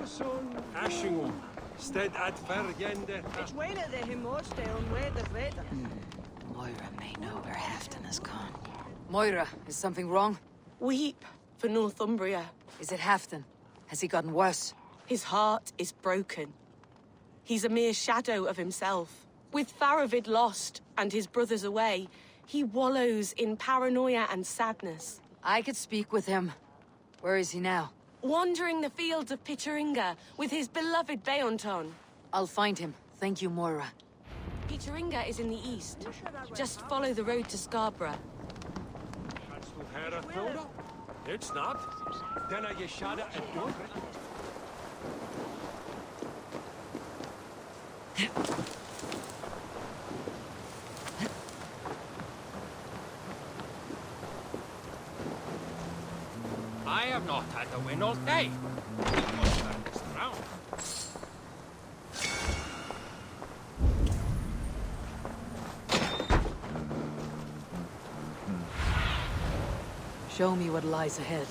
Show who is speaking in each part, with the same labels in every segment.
Speaker 1: Ashingum, stead ad vergende.
Speaker 2: Moira may know where Halfdan has gone. Moira, is something wrong?
Speaker 3: Weep for Northumbria.
Speaker 2: Is it Halfdan? Has he gotten worse?
Speaker 3: His heart is broken. He's a mere shadow of himself. With Faravid lost and his brothers away, he wallows in paranoia and sadness.
Speaker 2: I could speak with him. Where is he now?
Speaker 3: Wandering the fields of Pittaringa with his beloved Beonton.
Speaker 2: I'll find him. Thank you, Moira.
Speaker 3: Pittaringa is in the east. Just follow the road to Scarborough.
Speaker 1: It's not. Then I get shot at door. I have not had a win all day.
Speaker 2: Show me what lies ahead.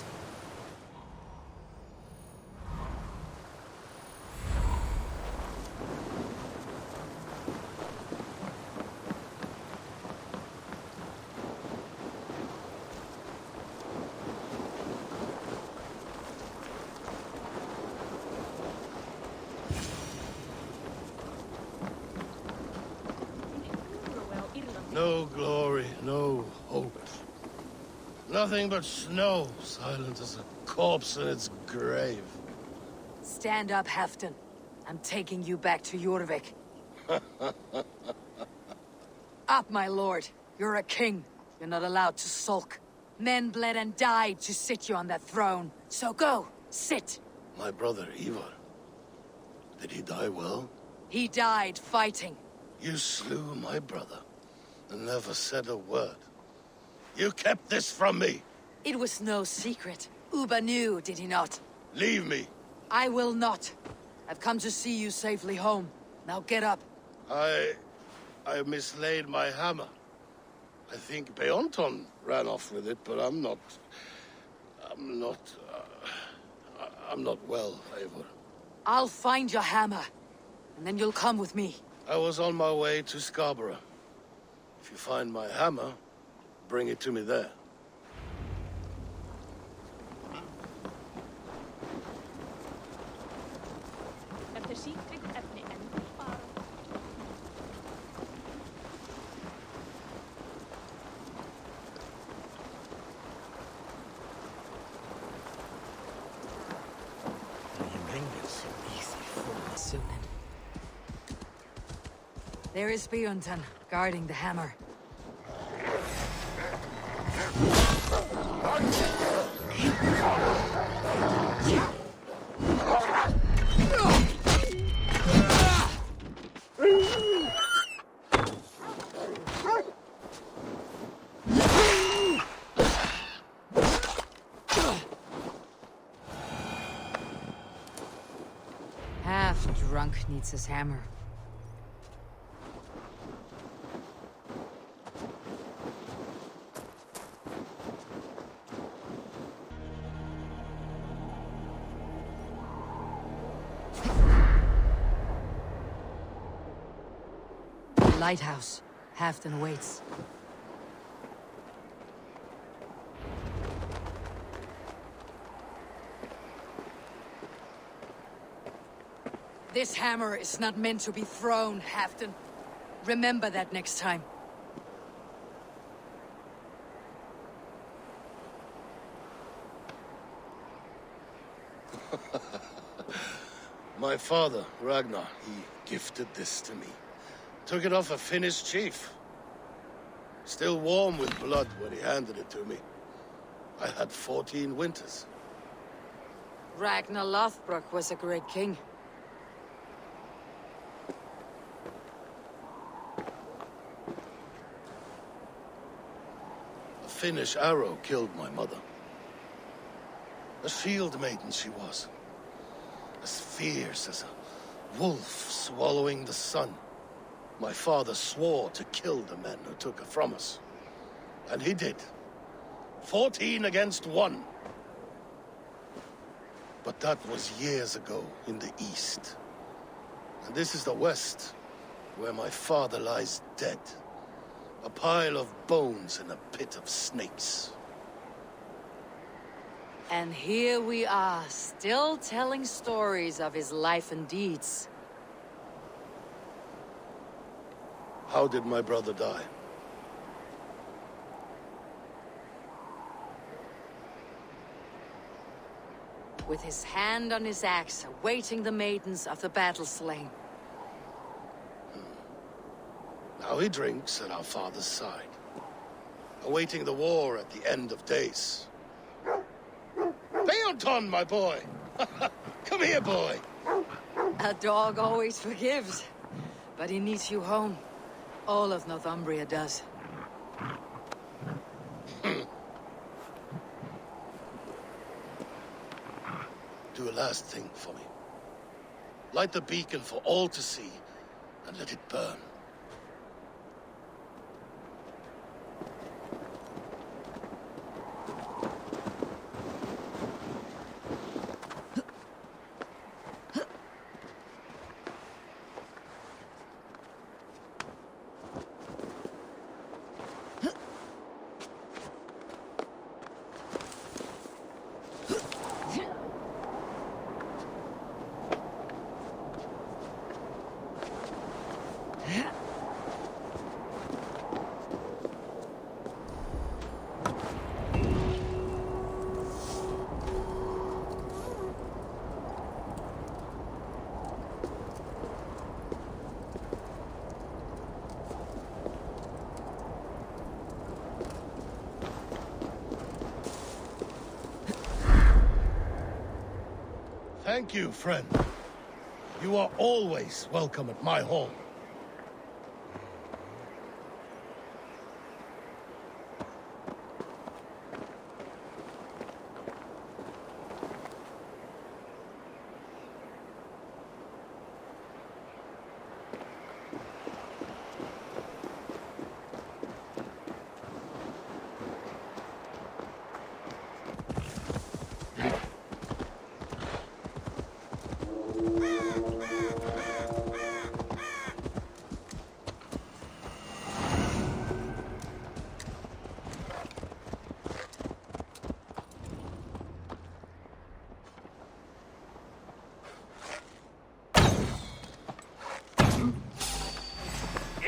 Speaker 4: No glory, no hope. Nothing but snow, silent as a corpse in its grave.
Speaker 2: Stand up, Halfdan. I'm taking you back to Jorvik. Up, my lord. You're a king. You're not allowed to sulk. Men bled and died to sit you on that throne. So go, sit.
Speaker 4: My brother, Ivar. Did he die well?
Speaker 2: He died fighting.
Speaker 4: You slew my brother, and never said a word. You kept this from me!
Speaker 2: It was no secret. Uba knew, did he not?
Speaker 4: Leave me!
Speaker 2: I will not. I've come to see you safely home. Now get up.
Speaker 4: I mislaid my hammer. I think Beonton ran off with it, but I'm not well, Eivor.
Speaker 2: I'll find your hammer, and then you'll come with me.
Speaker 4: I was on my way to Scarborough. If you find my hammer, bring it to me there.
Speaker 2: There is Beonton, guarding the hammer. Half drunk needs his hammer. Lighthouse. Halfdan awaits. This hammer is not meant to be thrown, Halfdan. Remember that next time.
Speaker 4: My father, Ragnar, he gifted this to me. Took it off a Finnish chief. Still warm with blood when he handed it to me. I had 14 winters.
Speaker 2: Ragnar Lothbrok was a great king.
Speaker 4: A Finnish arrow killed my mother. A shield maiden she was. As fierce as a wolf swallowing the sun. My father swore to kill the men who took her from us. And he did. 14 against 1. But that was years ago in the east. And this is the west, where my father lies dead. A pile of bones in a pit of snakes.
Speaker 2: And here we are, still telling stories of his life and deeds.
Speaker 4: How did my brother die?
Speaker 2: With his hand on his axe, awaiting the maidens of the battle slain.
Speaker 4: Now he drinks at our father's side, awaiting the war at the end of days. Beaton, my boy! Come here, boy!
Speaker 2: A dog always forgives, but he needs you home. All of Northumbria does.
Speaker 4: Do a last thing for me. Light the beacon for all to see, and let it burn. Thank you, friend. You are always welcome at my home.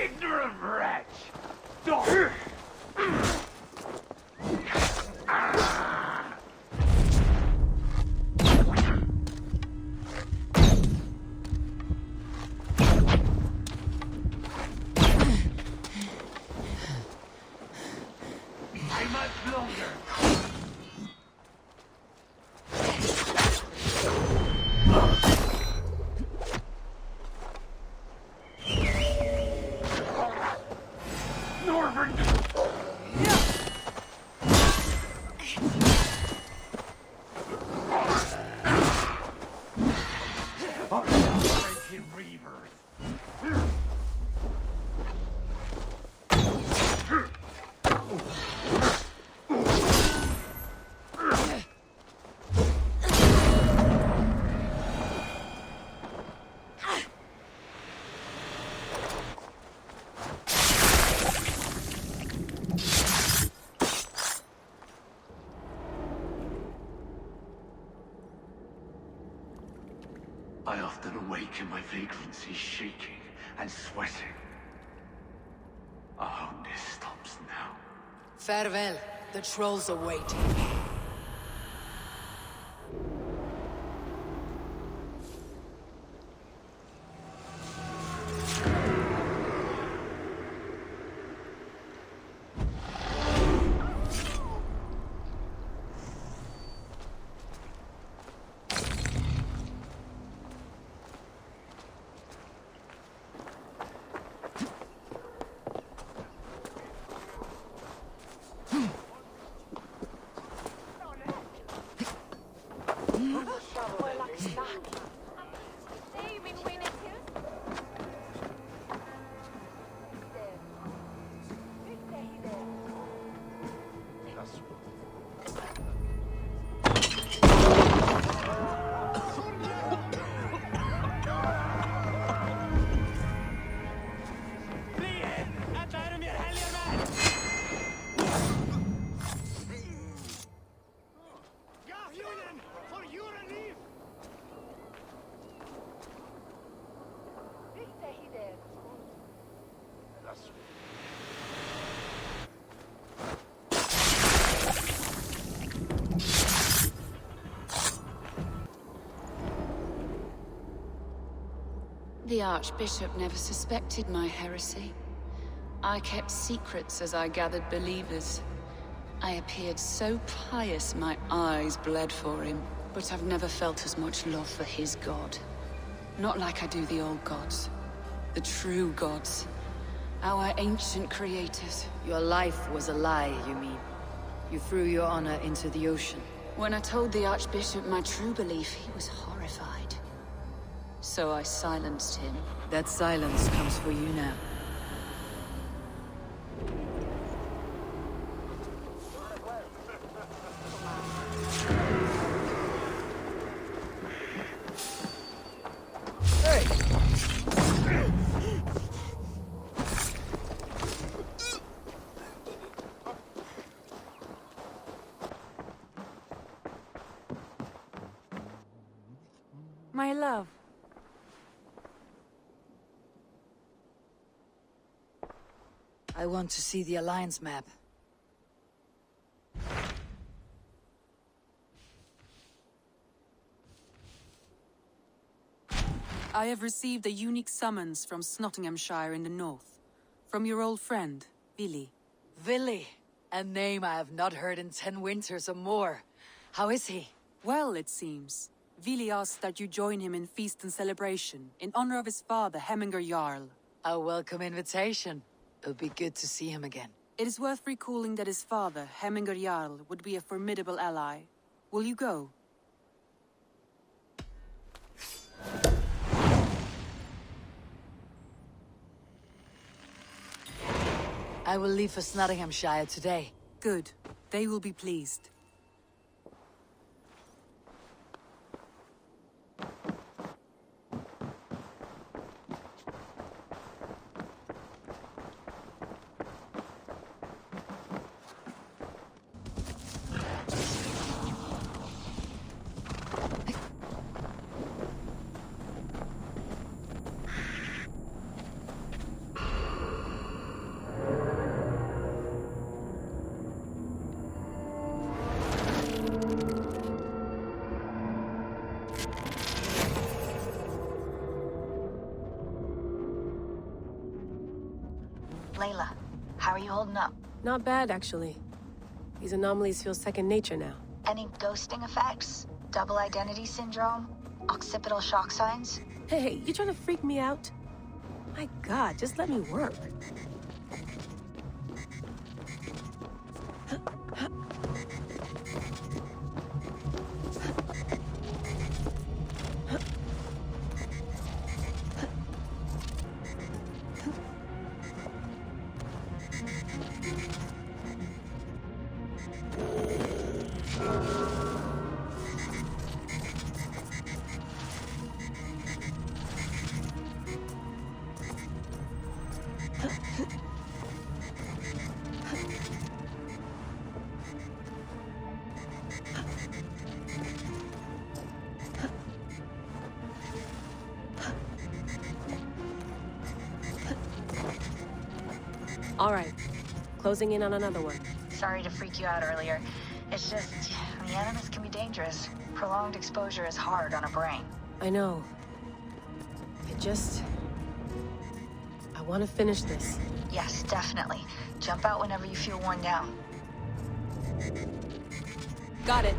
Speaker 1: Ignorant wretch! Dog! I must longer. I often awake in my vagrancy, shaking and sweating. I hope this stops now.
Speaker 2: Farewell. The trolls await.
Speaker 5: The Archbishop never suspected my heresy. I kept secrets as I gathered believers. I appeared so pious my eyes bled for him. But I've never felt as much love for his god. Not like I do the old gods. The true gods. Our ancient creators.
Speaker 2: Your life was a lie, you mean? You threw your honor into the ocean.
Speaker 5: When I told the Archbishop my true belief, he was horrified. So I silenced him.
Speaker 2: That silence comes for you now.
Speaker 6: My love.
Speaker 2: I want to see the Alliance map.
Speaker 6: I have received a unique summons from Snotinghamscire in the north. From your old friend, Vili.
Speaker 2: Vili, a name I have not heard in 10 winters or more. How is he?
Speaker 6: Well, it seems. Vili asked that you join him in feast and celebration, in honor of his father, Hemminger Jarl.
Speaker 2: A welcome invitation. It would be good to see him again.
Speaker 6: It is worth recalling that his father, Hemminger Jarl, would be a formidable ally. Will you go?
Speaker 2: I will leave for Snotinghamscire today.
Speaker 6: Good. They will be pleased.
Speaker 7: Layla, how are you holding up?
Speaker 3: Not bad, actually. These anomalies feel second nature now.
Speaker 7: Any ghosting effects? Double identity syndrome? Occipital shock signs?
Speaker 3: Hey, you trying to freak me out? My God, just let me work. All right, closing in on another one.
Speaker 7: Sorry to freak you out earlier. It's just, the animus can be dangerous. Prolonged exposure is hard on a brain.
Speaker 3: I know. I want to finish this.
Speaker 7: Yes, definitely. Jump out whenever you feel worn down.
Speaker 3: Got it.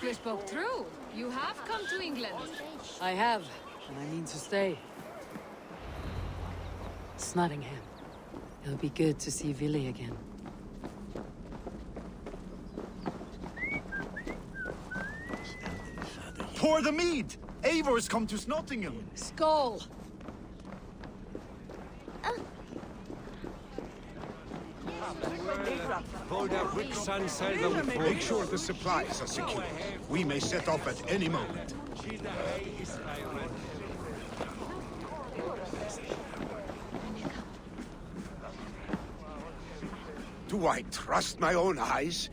Speaker 8: We spoke through. You have come to England.
Speaker 2: I have, and I mean to stay. Snotingham. It'll be good to see Vili again.
Speaker 9: Pour the mead! Eivor's come to Snotingham!
Speaker 2: Skull!
Speaker 10: Hold up quicksand sailor with
Speaker 9: Make sure the supplies are secure. We may set off at any moment. Do I trust my own eyes?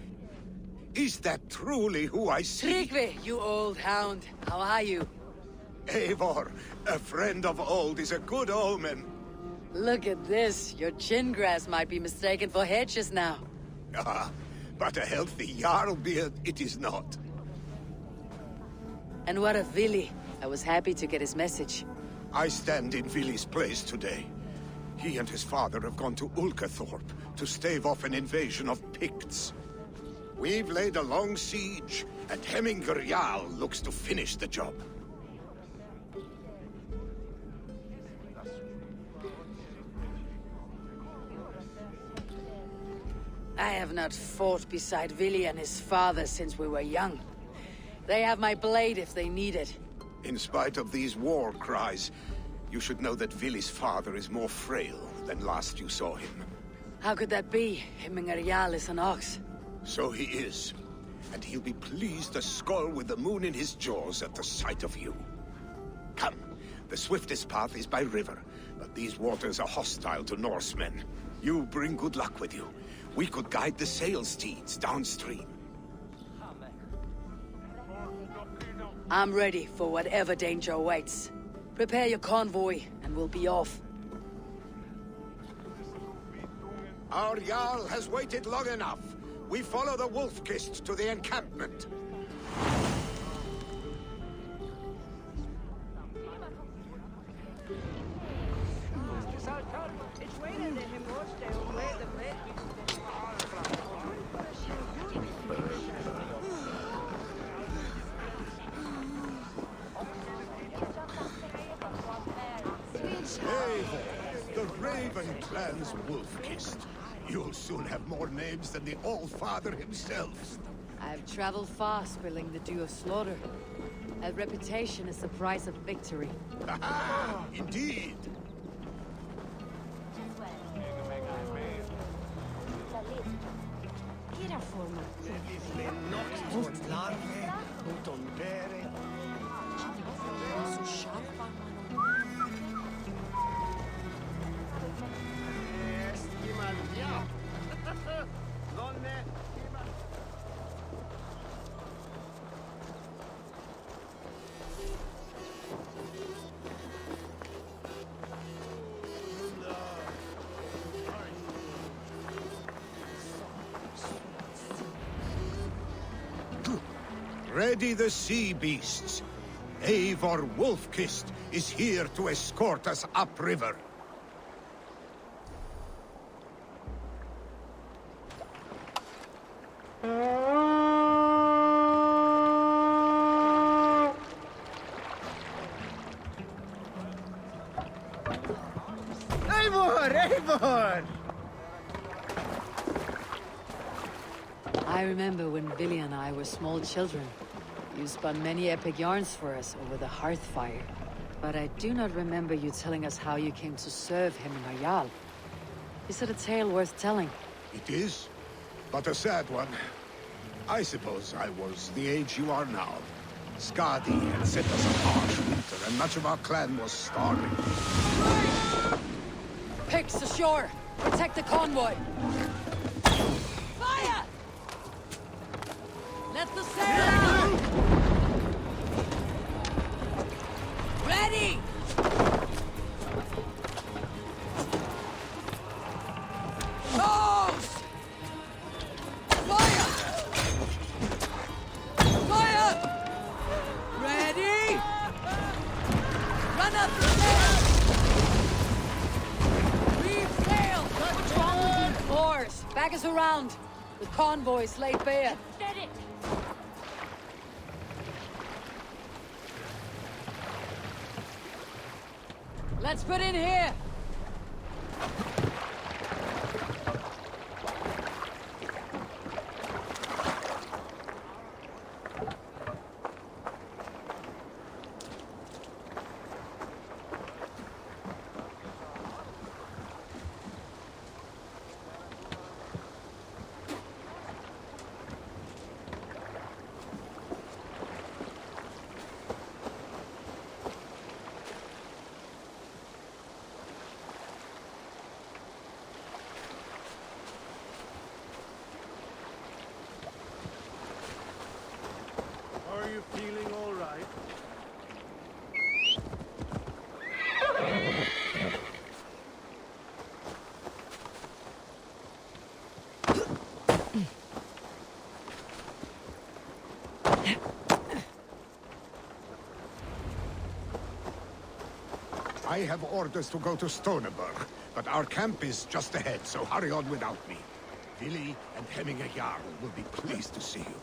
Speaker 9: Is that truly who I see?
Speaker 2: Tryggvi, you old hound. How are you?
Speaker 9: Eivor, a friend of old is a good omen.
Speaker 2: Look at this. Your chin grass might be mistaken for hedges now.
Speaker 9: Ah, but a healthy Jarl beard it is not.
Speaker 2: And what of Vili? I was happy to get his message.
Speaker 9: I stand in Vili's place today. He and his father have gone to Ulkathorpe to stave off an invasion of Picts. We've laid a long siege, and Hemminger Jarl looks to finish the job.
Speaker 2: I have not fought beside Vili and his father since we were young. They have my blade if they need it.
Speaker 9: In spite of these war cries, you should know that Vili's father is more frail than last you saw him.
Speaker 2: How could that be? Hemminger Jarl is an ox.
Speaker 9: So he is. And he'll be pleased to skull with the moon in his jaws at the sight of you. Come, the swiftest path is by river, but these waters are hostile to Norsemen. You bring good luck with you. We could guide the sail steeds downstream.
Speaker 2: I'm ready for whatever danger awaits. Prepare your convoy, and we'll be off.
Speaker 9: Our Jarl has waited long enough. We follow the Wolf-Kist to the encampment. Eivor, the Raven clan's Wolf-Kist. You'll soon have more names than the All-Father himself.
Speaker 2: I've traveled far, spilling the dew of slaughter. A reputation is the price of victory.
Speaker 9: Aha! Indeed! Ready the sea beasts. Eivor Wolf-Kist is here to escort us upriver.
Speaker 11: Eivor! Eivor!
Speaker 2: I remember when Vili and I were small children. You spun many epic yarns for us over the hearth fire. But I do not remember you telling us how you came to serve him in Jarl. Is it a tale worth telling?
Speaker 9: It is, but a sad one. I suppose I was the age you are now. Skadi had set us a harsh winter, and much of our clan was starving.
Speaker 2: Picks ashore! Protect the convoy! Fire! Let the sail out! Ready! Toast! Fire! Fire! Ready! Run up the sail! Reef sail! What's wrong with you? Oars! Back us around! The convoy's laid bare. Steady! Let's put in here!
Speaker 9: I have orders to go to Stoneberg, but our camp is just ahead, so hurry on without me. Vili and Hemminger Jarl will be pleased to see you.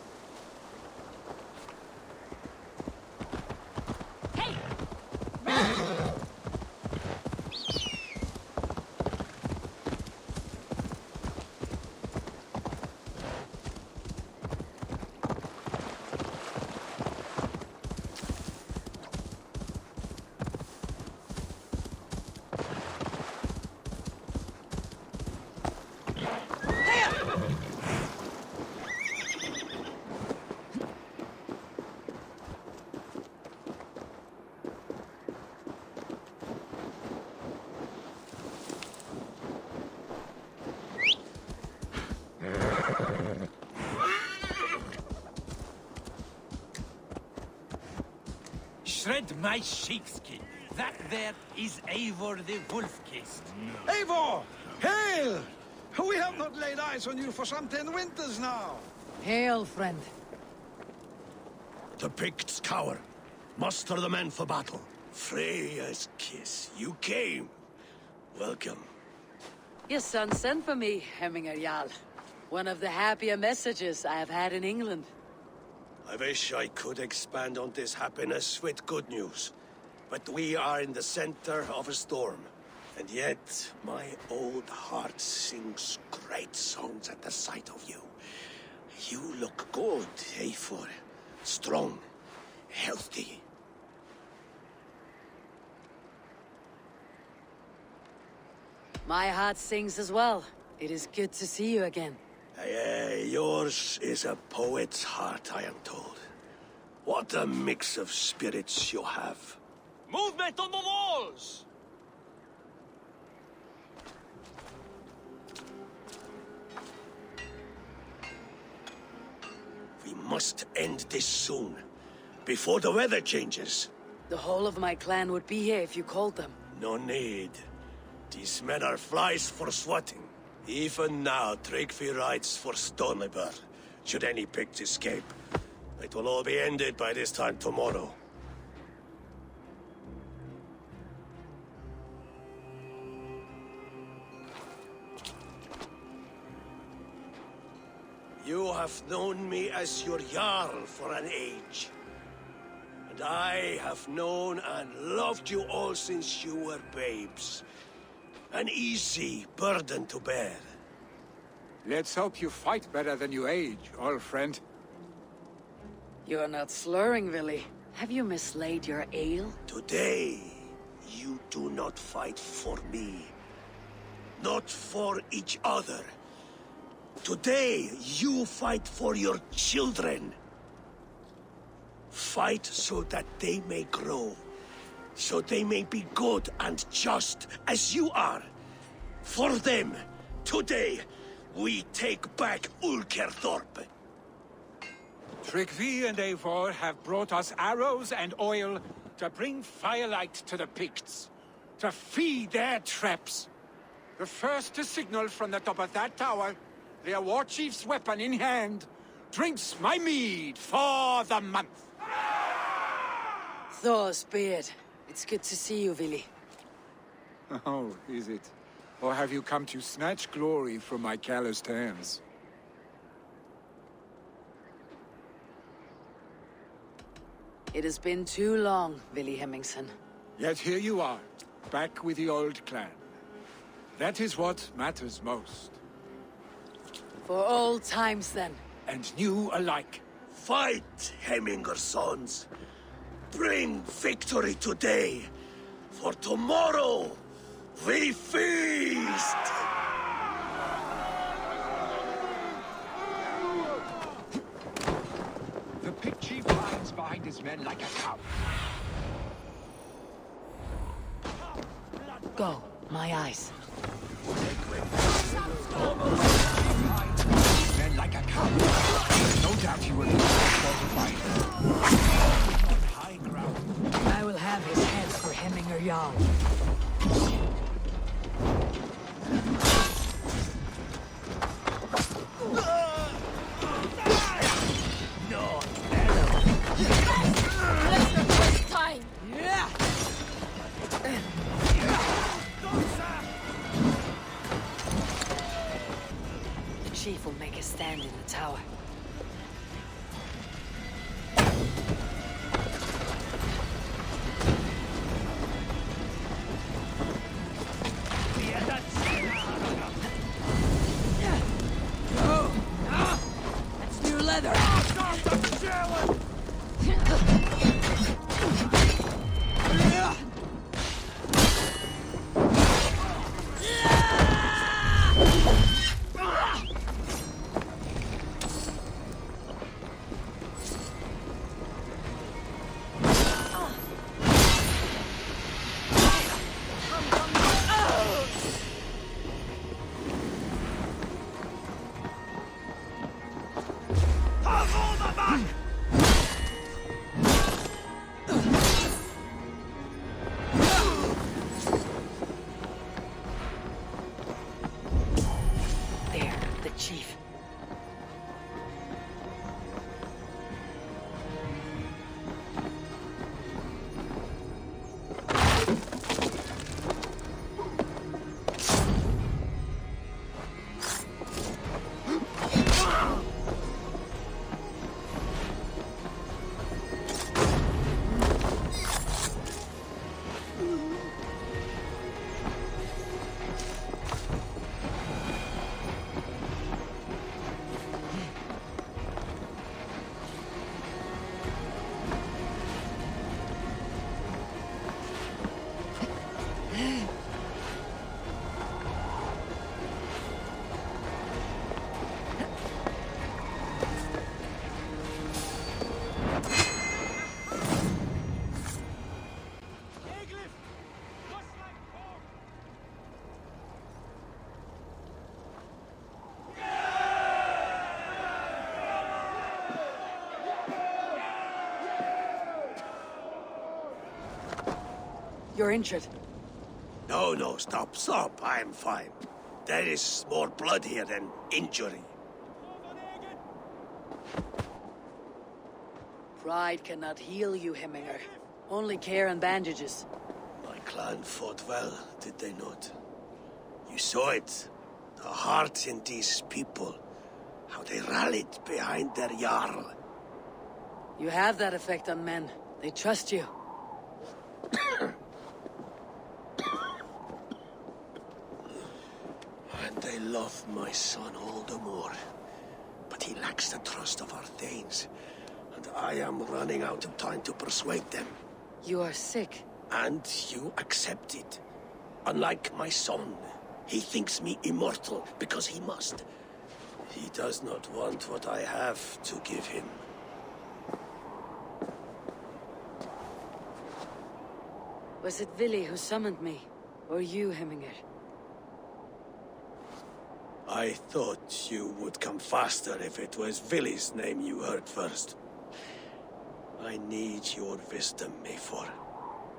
Speaker 10: Shred my sheepskin. That there is Eivor the Wolf-Kissed.
Speaker 11: Eivor! Hail! We have not laid eyes on you for some 10 winters now.
Speaker 2: Hail, friend.
Speaker 4: The Picts cower. Muster the men for battle. Freya's kiss. You came. Welcome.
Speaker 2: Your son sent for me, Hemminger Jarl. One of the happier messages I have had in England.
Speaker 4: I wish I could expand on this happiness with good news. But we are in the center of a storm. And yet, my old heart sings great songs at the sight of you. You look good, Eivor. Strong, healthy.
Speaker 2: My heart sings as well. It is good to see you again.
Speaker 4: Yours is a poet's heart, I am told. What a mix of spirits you have.
Speaker 10: Movement on the walls!
Speaker 4: We must end this soon, before the weather changes.
Speaker 2: The whole of my clan would be here if you called them.
Speaker 4: No need. These men are flies for swatting. Even now, Tryggvi rides for Stoneberg. Should any Picts escape, it will all be ended by this time tomorrow. You have known me as your Jarl for an age. And I have known and loved you all since you were babes. An easy burden to bear.
Speaker 9: Let's hope you fight better than you age, old friend.
Speaker 2: You are not slurring, Vili. Have you mislaid your ale?
Speaker 4: Today, you do not fight for me. Not for each other. Today, you fight for your children. Fight so that they may grow. So they may be good and just as you are. For them, today, we take back Ulkerthorpe.
Speaker 9: Tryggvi and Eivor have brought us arrows and oil to bring firelight to the Picts, to feed their traps. The first to signal from the top of that tower, their war chief's weapon in hand, drinks my mead for the month.
Speaker 2: Thor's beard. It's good to see you, Vili.
Speaker 9: Oh, is it? Or have you come to snatch glory from my calloused hands?
Speaker 2: It has been too long, Vili Hemmingson.
Speaker 9: Yet here you are, back with the old clan. That is what matters most.
Speaker 2: For old times, then.
Speaker 9: And new alike.
Speaker 4: Fight, Hemminger sons. Bring victory today, for tomorrow we feast!
Speaker 9: The Pict chief hides behind his men like a cow.
Speaker 2: Go, my eyes.
Speaker 9: Men like a cow. No doubt he will be fortified. High ground.
Speaker 2: I will have his head for Hemminger Jarl.
Speaker 8: Let's not waste time!
Speaker 2: Yeah! stand in the tower.
Speaker 6: That's new leather!
Speaker 2: Chief. You're injured.
Speaker 12: No, stop. I'm fine. There is more blood here than injury.
Speaker 2: Pride cannot heal you, Hemminger. Only care and bandages.
Speaker 12: My clan fought well, did they not? You saw it. The heart in these people. How they rallied behind their Jarl.
Speaker 2: You have that effect on men. They trust you.
Speaker 12: And they love my son all the more. But he lacks the trust of our Thanes. And I am running out of time to persuade them.
Speaker 2: You are sick.
Speaker 12: And you accept it. Unlike my son, he thinks me immortal because he must. He does not want what I have to give him.
Speaker 2: Was it Vili who summoned me? Or you, Hemminger?
Speaker 12: I thought you would come faster if it was Vili's name you heard first. I need your wisdom, Mayfor.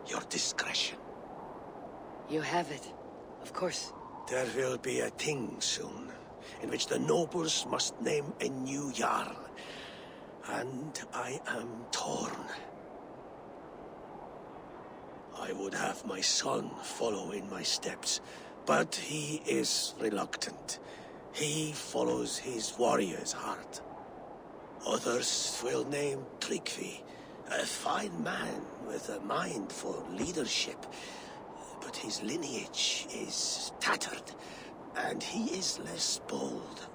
Speaker 12: Your discretion.
Speaker 2: You have it. Of course.
Speaker 12: There will be a thing soon, in which the nobles must name a new Jarl. And I am torn. I would have my son follow in my steps, but he is reluctant. He follows his warrior's heart. Others will name Tryggvi, a fine man with a mind for leadership. But his lineage is tattered, and he is less bold.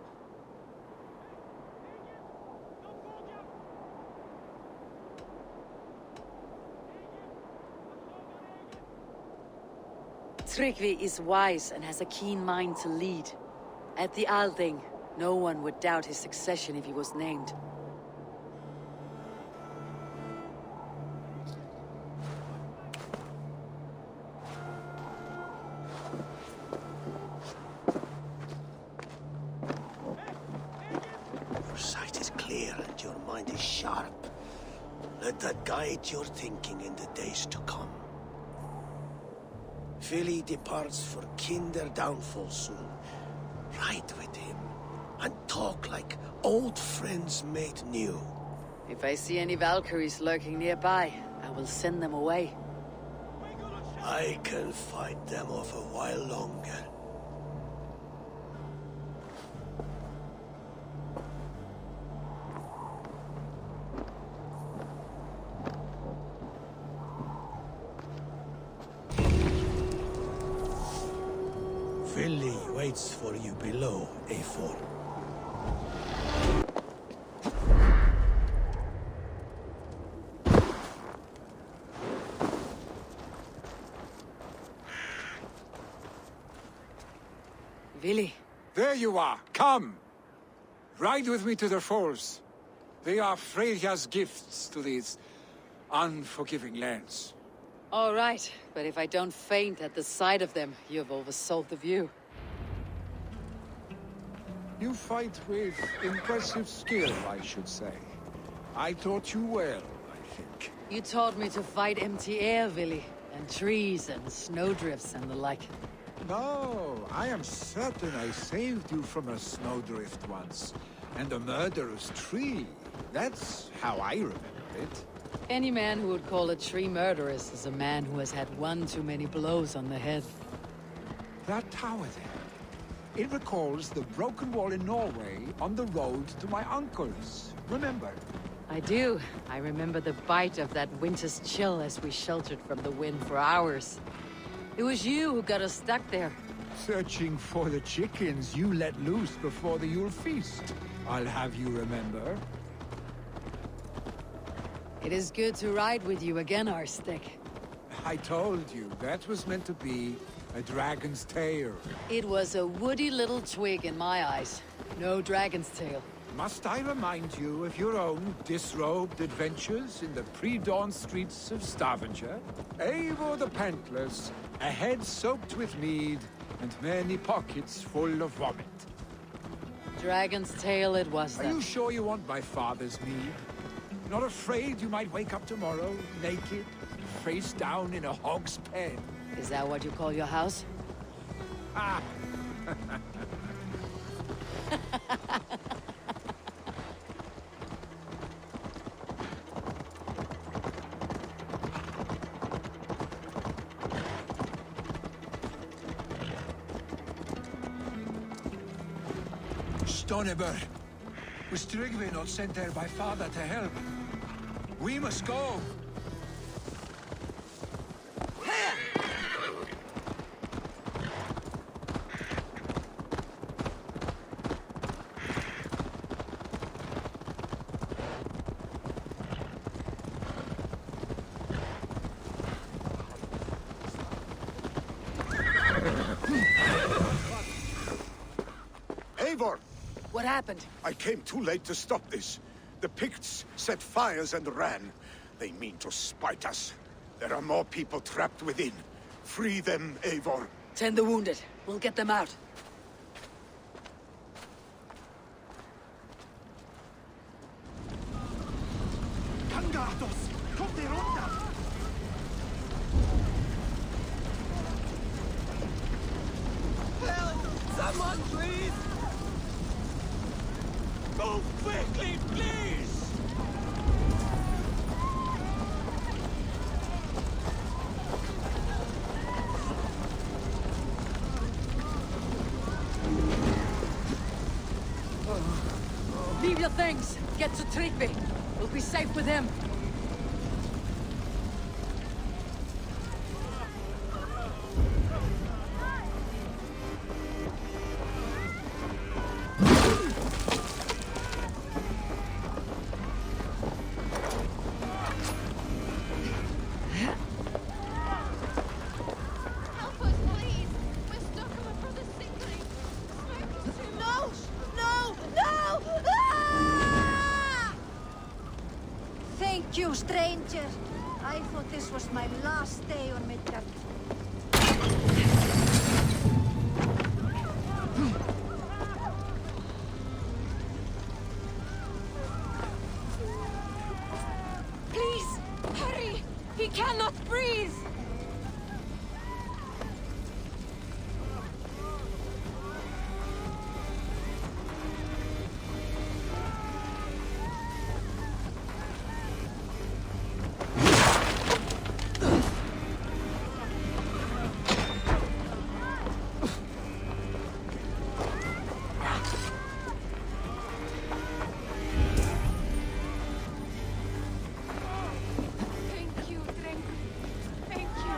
Speaker 2: Tryggvi is wise and has a keen mind to lead. At the Althing, no one would doubt his succession if he was named.
Speaker 12: Your sight is clear and your mind is sharp. Let that guide your thinking in the days to come. Vili departs for Kinder downfall soon. Ride with him, and talk like old friends made new.
Speaker 2: If I see any Valkyries lurking nearby, I will send them away.
Speaker 12: I can fight them off a while longer. waits for you below, Eivor.
Speaker 2: Vili.
Speaker 10: There you are. Come. Ride with me to the falls. They are Freya's gifts to these unforgiving lands.
Speaker 2: All right, but if I don't faint at the sight of them, you've oversold the view.
Speaker 10: You fight with impressive skill, I should say. I taught you well, I think.
Speaker 2: You taught me to fight empty air, Vili, and trees and snowdrifts and the like.
Speaker 10: No, I am certain I saved you from a snowdrift once, and a murderous tree. That's how I remember it.
Speaker 2: Any man who would call a tree murderous is a man who has had one too many blows on the head.
Speaker 10: That tower there. It recalls the broken wall in Norway on the road to my uncle's. Remember?
Speaker 2: I do. I remember the bite of that winter's chill as we sheltered from the wind for hours. It was you who got us stuck there.
Speaker 10: Searching for the chickens you let loose before the Yule feast. I'll have you remember.
Speaker 2: It is good to ride with you again, Arstic.
Speaker 10: I told you, that was meant to be a dragon's tail.
Speaker 2: It was a woody little twig in my eyes. No dragon's tail.
Speaker 10: Must I remind you of your own disrobed adventures in the pre-dawn streets of Stavanger? Eivor the Pantless, a head soaked with mead, and many pockets full of vomit.
Speaker 2: Dragon's tail it was
Speaker 10: Are
Speaker 2: then.
Speaker 10: you sure you want my father's mead? Not afraid you might wake up tomorrow, naked, face down in a hog's pen?
Speaker 2: Is that what you call your house?
Speaker 10: Ah!
Speaker 11: Stoneber, was Tryggvi not sent there by father to help? We must go.
Speaker 9: Eivor!
Speaker 2: What happened?
Speaker 9: I came too late to stop this. The Picts set fires and ran. They mean to spite us. There are more people trapped within. Free them, Eivor.
Speaker 2: Tend the wounded. We'll get them out.
Speaker 11: Someone, please! Go quickly, please!
Speaker 2: Leave your things. Get to Tryggvi. We'll be safe with him.
Speaker 13: Thank you, stranger. I thought this was my last day on Midgard.
Speaker 3: Please, hurry! He cannot breathe! Thank you, Tryggvi. Thank you.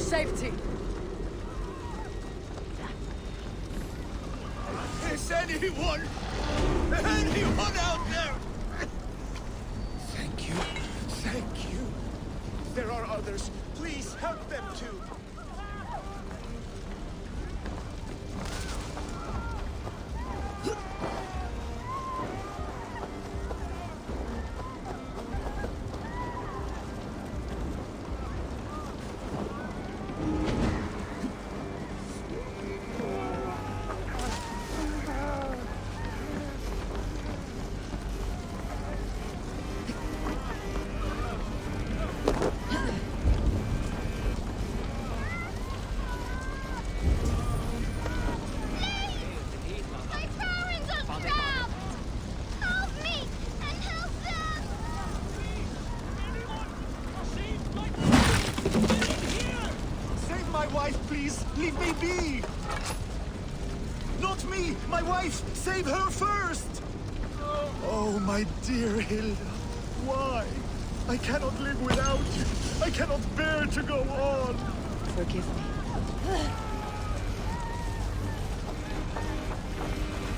Speaker 2: safety!
Speaker 9: Is anyone out there? Thank you. Thank you. There are others. Please help them too.
Speaker 14: Leave me be! Not me! My wife! Save her first! Oh, my dear Hilda. Why? I cannot live without you. I cannot bear to go on.
Speaker 2: Forgive me.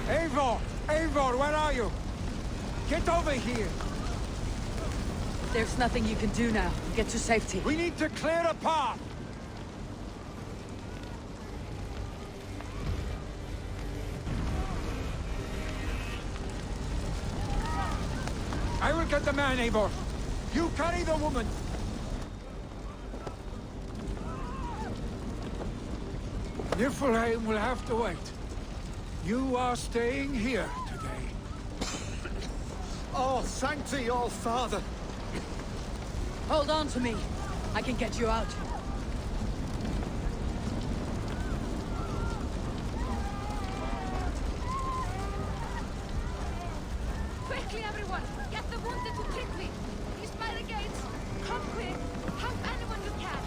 Speaker 10: Eivor! Eivor, where are you? Get over here!
Speaker 2: There's nothing you can do now. Get to safety.
Speaker 10: We need to clear a path! I will get the man, Eivor. You carry the woman. Niflheim will have to wait. You are staying here today.
Speaker 14: Oh, Sancti, all Father.
Speaker 2: Hold on to me. I can get you out.
Speaker 8: Quickly, everyone! Get the wounded to quickly! He's by the gates! Come quick! Help anyone you can!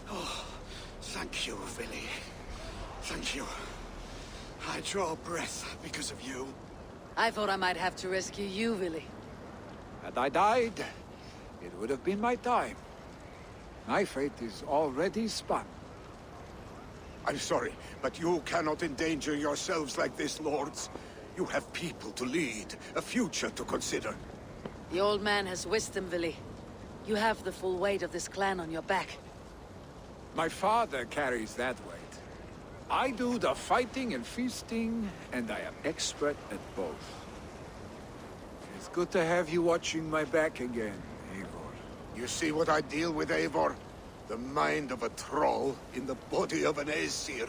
Speaker 12: Oh, thank you, Vili. Thank you. I draw breath because of you.
Speaker 2: I thought I might have to rescue you, Vili.
Speaker 10: Had I died, it would have been my time. My fate is already spun.
Speaker 9: I'm sorry, but you cannot endanger yourselves like this, lords. You have people to lead, a future to consider.
Speaker 2: The old man has wisdom, Vili. You have the full weight of this clan on your back.
Speaker 10: My father carries that weight. I do the fighting and feasting, and I am expert at both. It's good to have you watching my back again, Eivor.
Speaker 9: You see what I deal with, Eivor? The mind of a troll in the body of an Aesir.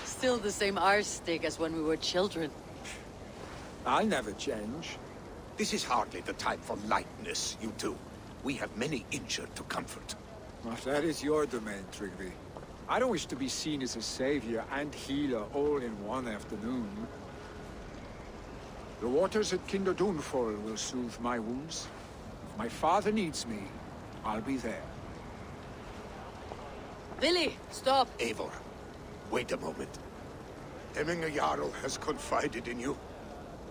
Speaker 2: Still the same arse stick as when we were children.
Speaker 10: I'll never change.
Speaker 9: This is hardly the time for lightness, you two. We have many injured to comfort.
Speaker 10: Well, that is your domain, Trigby. I don't wish to be seen as a savior and healer all in one afternoon. The waters at Kinder Dunfall will soothe my wounds. If my father needs me, I'll be there.
Speaker 2: Vili, stop!
Speaker 9: Eivor, wait a moment. Hemminger Jarl has confided in you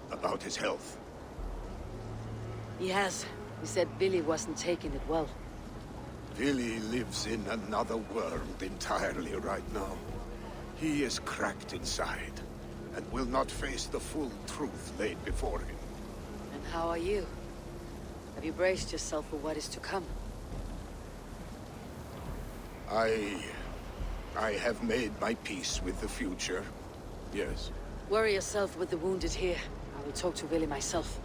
Speaker 9: about his health.
Speaker 2: He has. He said Billy wasn't taking it well.
Speaker 9: Vili lives in another world entirely right now. He is cracked inside, and will not face the full truth laid before him.
Speaker 2: And how are you? Have you braced yourself for what is to come?
Speaker 9: I have made my peace with the future, yes.
Speaker 2: Worry yourself with the wounded here. I will talk to Willie myself.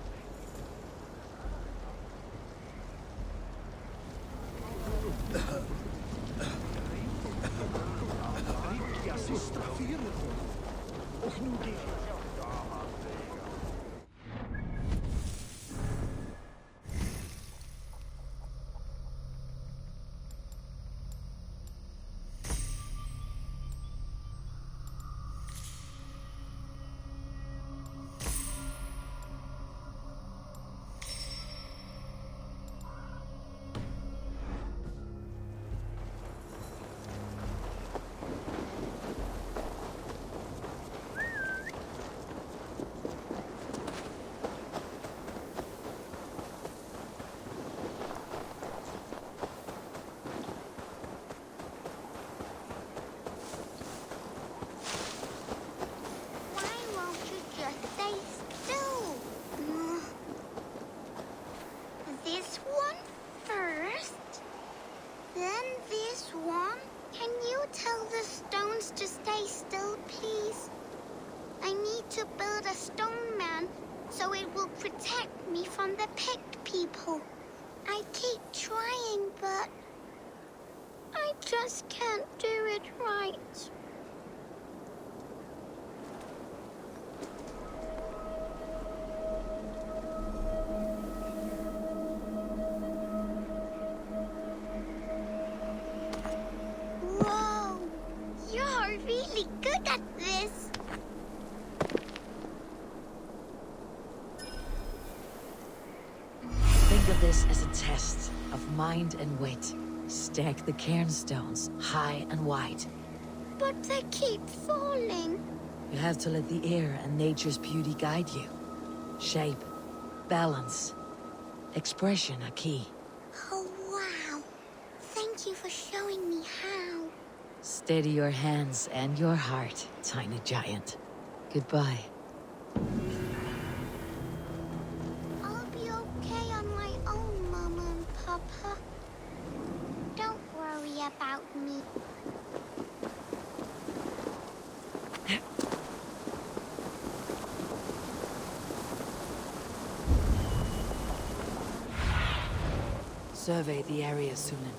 Speaker 15: just can't do it right. Whoa! You're really good at this.
Speaker 2: Think of this as a test of mind and wit. Stack the cairnstones high and wide.
Speaker 15: But they keep falling.
Speaker 2: You have to let the air and nature's beauty guide you. Shape, balance, expression are key.
Speaker 15: Oh, wow. Thank you for showing me how.
Speaker 2: Steady your hands and your heart, tiny giant. Goodbye.
Speaker 15: I'll be okay on my own, Mama and Papa. Don't worry about me.
Speaker 2: Survey the area, Sunan.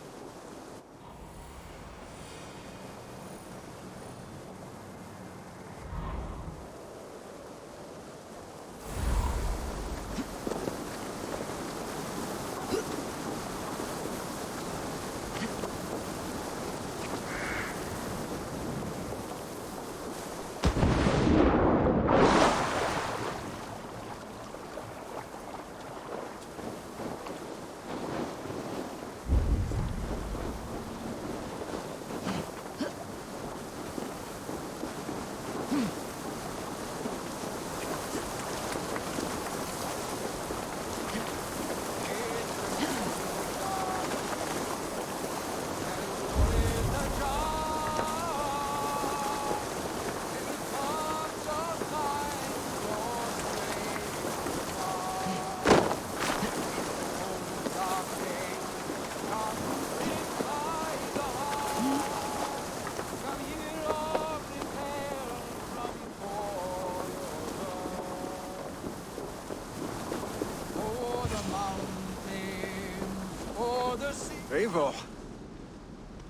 Speaker 10: Eivor,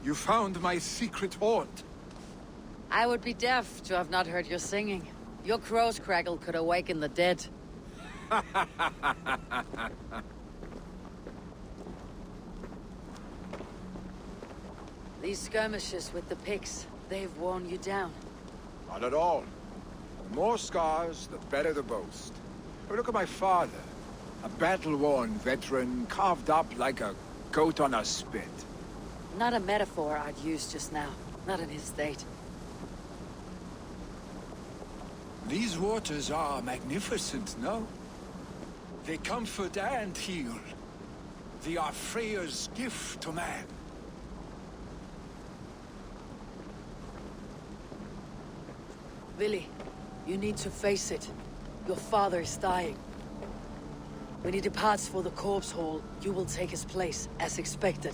Speaker 10: you found my secret haunt.
Speaker 2: I would be deaf to have not heard your singing. Your crow's crackle could awaken the dead. These skirmishes with the pigs, they've worn you down.
Speaker 10: Not at all. The more scars, the better the boast. But look at my father. A battle-worn veteran, carved up like a goat on a spit.
Speaker 2: Not a metaphor I'd use just now. Not in his state.
Speaker 10: These waters are magnificent, no? They comfort and heal. They are Freya's gift to man.
Speaker 2: Vili, you need to face it. Your father is dying. When he departs for the corpse hall, you will take his place, as expected.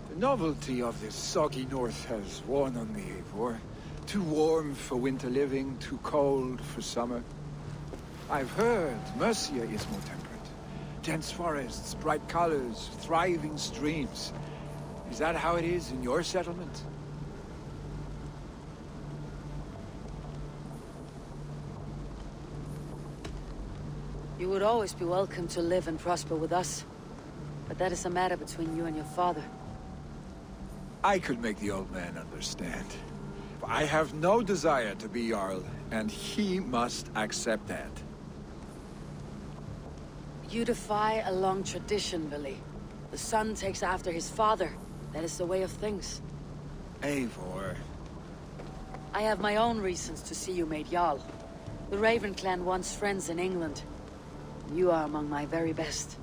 Speaker 10: The novelty of this soggy north has worn on me, Eivor. Too warm for winter living, too cold for summer. I've heard Mercia is more temperate. Dense forests, bright colors, thriving streams. Is that how it is in your settlement?
Speaker 2: You would always be welcome to live and prosper with us. But that is a matter between you and your father.
Speaker 10: I could make the old man understand. I have no desire to be Jarl, and he must accept that.
Speaker 2: You defy a long tradition, Vili. The son takes after his father. That is the way of things.
Speaker 10: Eivor.
Speaker 2: I have my own reasons to see you made Jarl. The Raven clan wants friends in England. You are among my very best.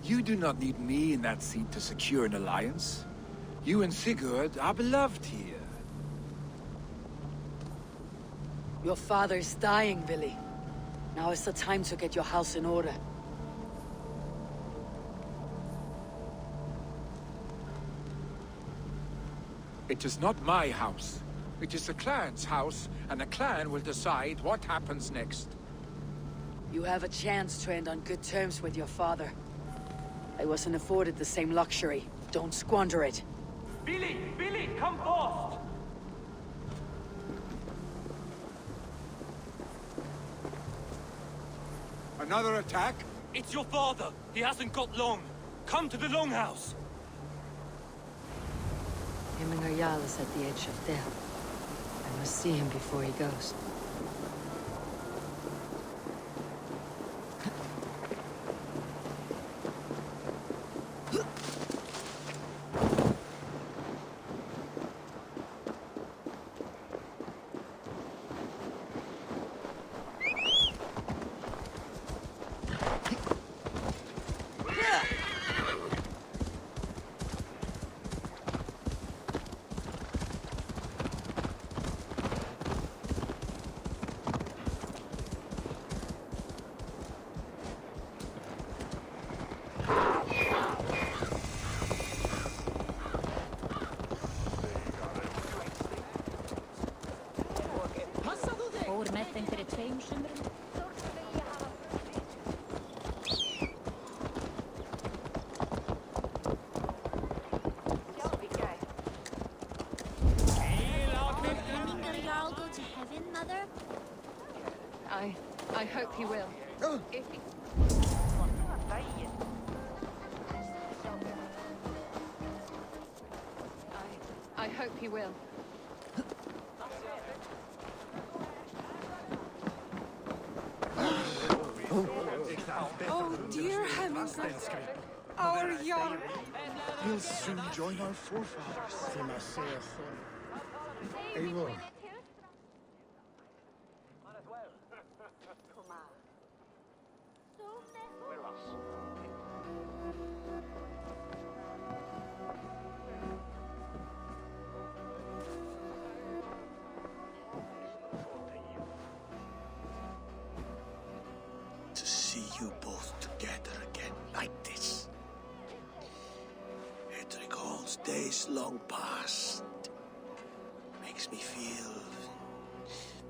Speaker 10: You do not need me in that seat to secure an alliance. You and Sigurd are beloved here.
Speaker 2: Your father is dying, Vili. Now is the time to get your house in order.
Speaker 10: It is not my house. It is the clan's house, and the clan will decide what happens next.
Speaker 2: You have a chance to end on good terms with your father. I wasn't afforded the same luxury. Don't squander it.
Speaker 16: Billy! Billy, come fast!
Speaker 10: Another attack?
Speaker 16: It's your father. He hasn't got long. Come to the longhouse.
Speaker 2: Heminger Jarl is at the edge of death. I must see him before he goes.
Speaker 8: I hope he will. If he... I hope he will.
Speaker 6: Oh dear Heminger, our young.
Speaker 14: He'll soon join our forefathers. Eivor.
Speaker 12: To see you both together again like this. It recalls days long past. Makes me feel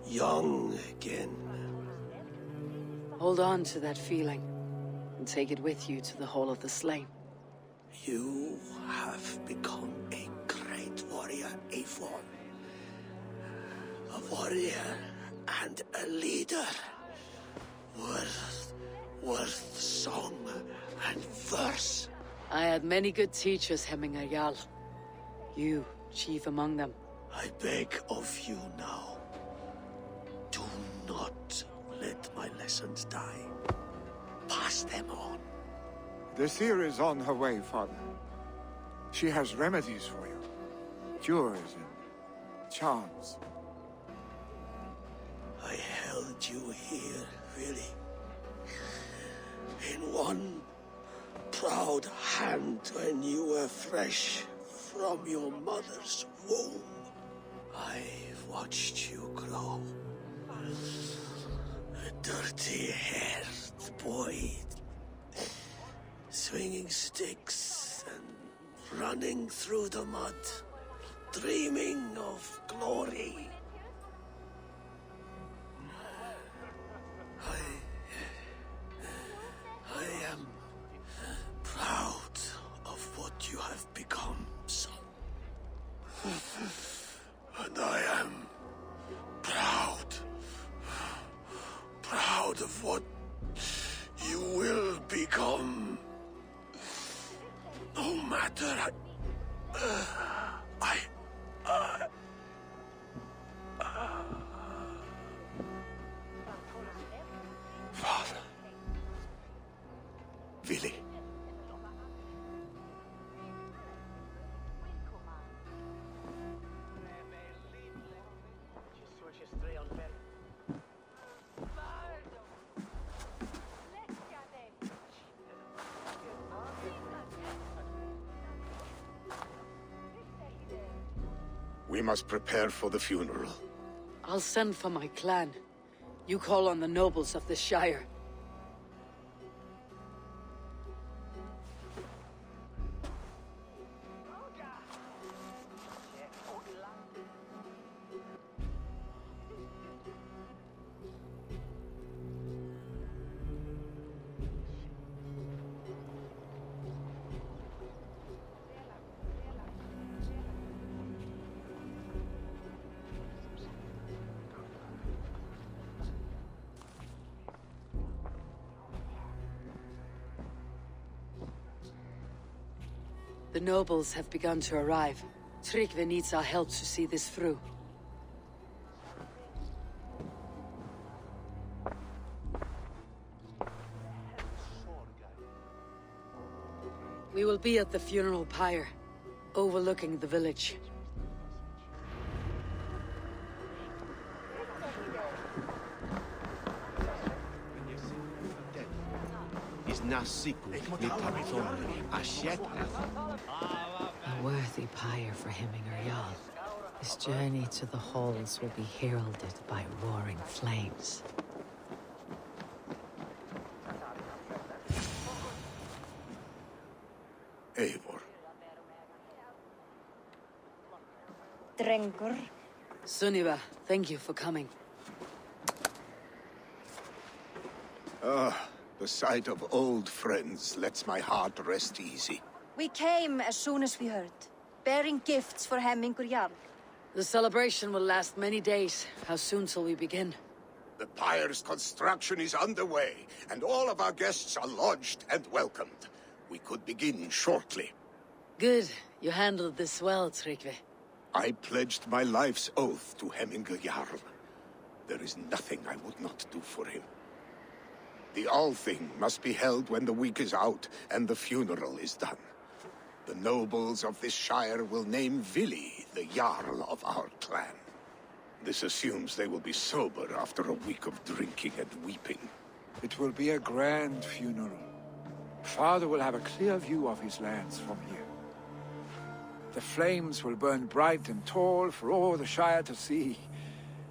Speaker 12: young again.
Speaker 2: Hold on to that feeling, and take it with you to the Hall of the Slain.
Speaker 12: You have become a great warrior, Eivor. A warrior and a leader. Worth song and verse.
Speaker 2: I had many good teachers, Heminger Jarl. You, chief among them.
Speaker 12: I beg of you now, do not let my lessons die. Pass them on.
Speaker 10: The seer is on her way, Father. She has remedies for you. Cures and charms.
Speaker 12: I held you here, really. In one proud hand when you were fresh from your mother's womb. I've watched you grow. A dirty-haired boy, swinging sticks and running through the mud, dreaming of glory. I am proud of what you have become, son. And I am proud of what you will become. No matter Father. Vili. We must prepare for the funeral.
Speaker 2: I'll send for my clan. You call on the nobles of the Shire. The nobles have begun to arrive. Tryggvi needs our help to see this through. We will be at the funeral pyre, overlooking the village. A worthy pyre for Hemingr Jarl. His journey to the halls will be heralded by roaring flames.
Speaker 9: Eivor.
Speaker 13: Drengur.
Speaker 2: Sunniva, thank you for coming.
Speaker 9: The sight of old friends lets my heart rest easy.
Speaker 13: We came as soon as we heard, bearing gifts for Hemingr Jarl.
Speaker 2: The celebration will last many days. How soon till we begin?
Speaker 9: The pyre's construction is underway, and all of our guests are lodged and welcomed. We could begin shortly.
Speaker 2: Good. You handled this well, Tryggvi.
Speaker 9: I pledged my life's oath to Hemingr Jarl. There is nothing I would not do for him. The Althing must be held when the week is out and the funeral is done. The nobles of this shire will name Vili the Jarl of our clan. This assumes they will be sober after a week of drinking and weeping.
Speaker 10: It will be a grand funeral. Father will have a clear view of his lands from here. The flames will burn bright and tall for all the Shire to see.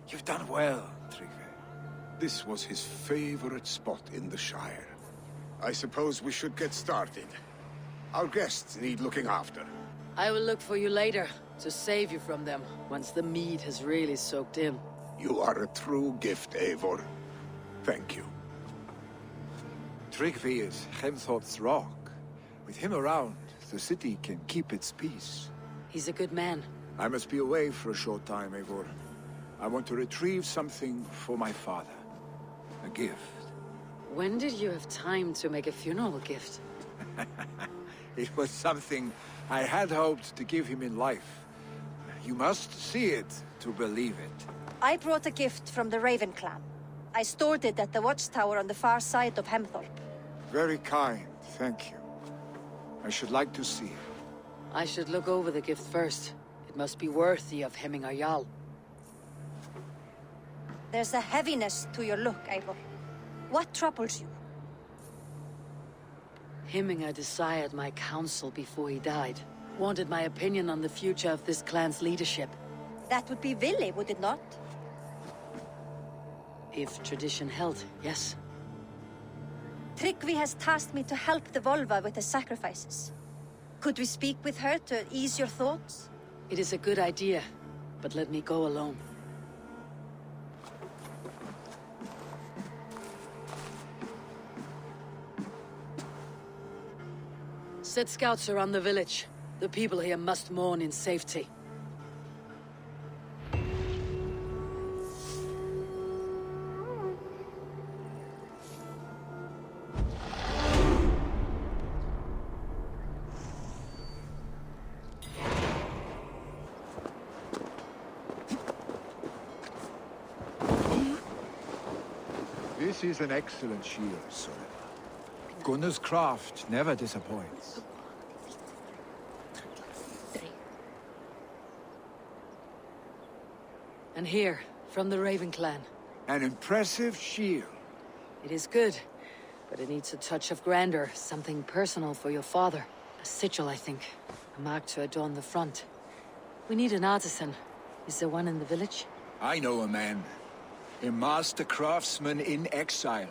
Speaker 10: You've done well, Tryggvi.
Speaker 9: This was his favorite spot in the Shire. I suppose we should get started. Our guests need looking after.
Speaker 2: I will look for you later, to save you from them, once the mead has really soaked in.
Speaker 9: You are a true gift, Eivor. Thank you.
Speaker 10: Tryggvi is Hemthorpe's rock. With him around, the city can keep its peace.
Speaker 2: He's a good man.
Speaker 10: I must be away for a short time, Eivor. I want to retrieve something for my father. A gift.
Speaker 2: When did you have time to make a funeral gift?
Speaker 10: It was something I had hoped to give him in life. You must see it to believe it.
Speaker 13: I brought a gift from the Raven clan. I stored it at the watchtower on the far side of Hemthorpe.
Speaker 10: Very kind, thank you. I should like to see it.
Speaker 2: I should look over the gift first. It must be worthy of Hemingr Jarl.
Speaker 13: There's a heaviness to your look, Eivor. What troubles you?
Speaker 2: Hemingr desired my counsel before he died. Wanted my opinion on the future of this clan's leadership.
Speaker 13: That would be Vili, would it not?
Speaker 2: If tradition held, yes.
Speaker 13: Tryggvi has tasked me to help the Volva with the sacrifices. Could we speak with her to ease your thoughts?
Speaker 2: It is a good idea, but let me go alone. Set scouts around the village. The people here must mourn in safety.
Speaker 10: This is an excellent shield, Sunniva. Gunnar's craft never disappoints.
Speaker 2: And here, from the Raven clan.
Speaker 10: An impressive shield.
Speaker 2: It is good, but it needs a touch of grandeur, something personal for your father. A sigil, I think. A mark to adorn the front. We need an artisan. Is there one in the village?
Speaker 10: I know a man. A master craftsman in exile.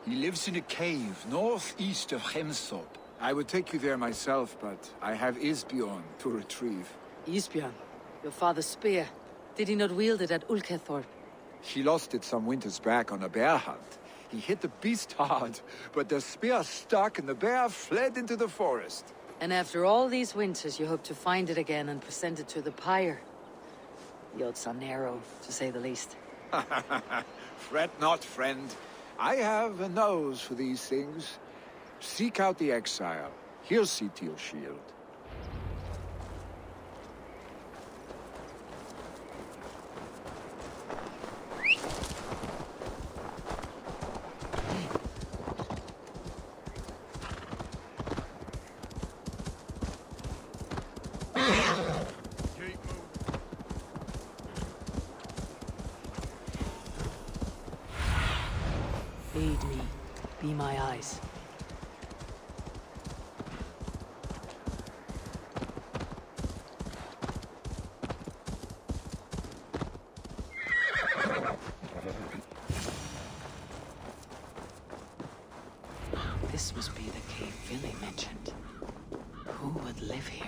Speaker 10: He lives in a cave northeast of Hemthorpe. I would take you there myself, but I have Isbjorn to retrieve.
Speaker 2: Isbjorn? Your father's spear. Did he not wield it at Ulkethorpe?
Speaker 10: He lost it some winters back on a bear hunt. He hit the beast hard, but the spear stuck and the bear fled into the forest.
Speaker 2: And after all these winters, you hope to find it again and present it to the pyre. The odds are narrow, to say the least.
Speaker 10: Fret not, friend. I have a nose for these things. Seek out the exile. He'll see to your shield.
Speaker 2: could live here.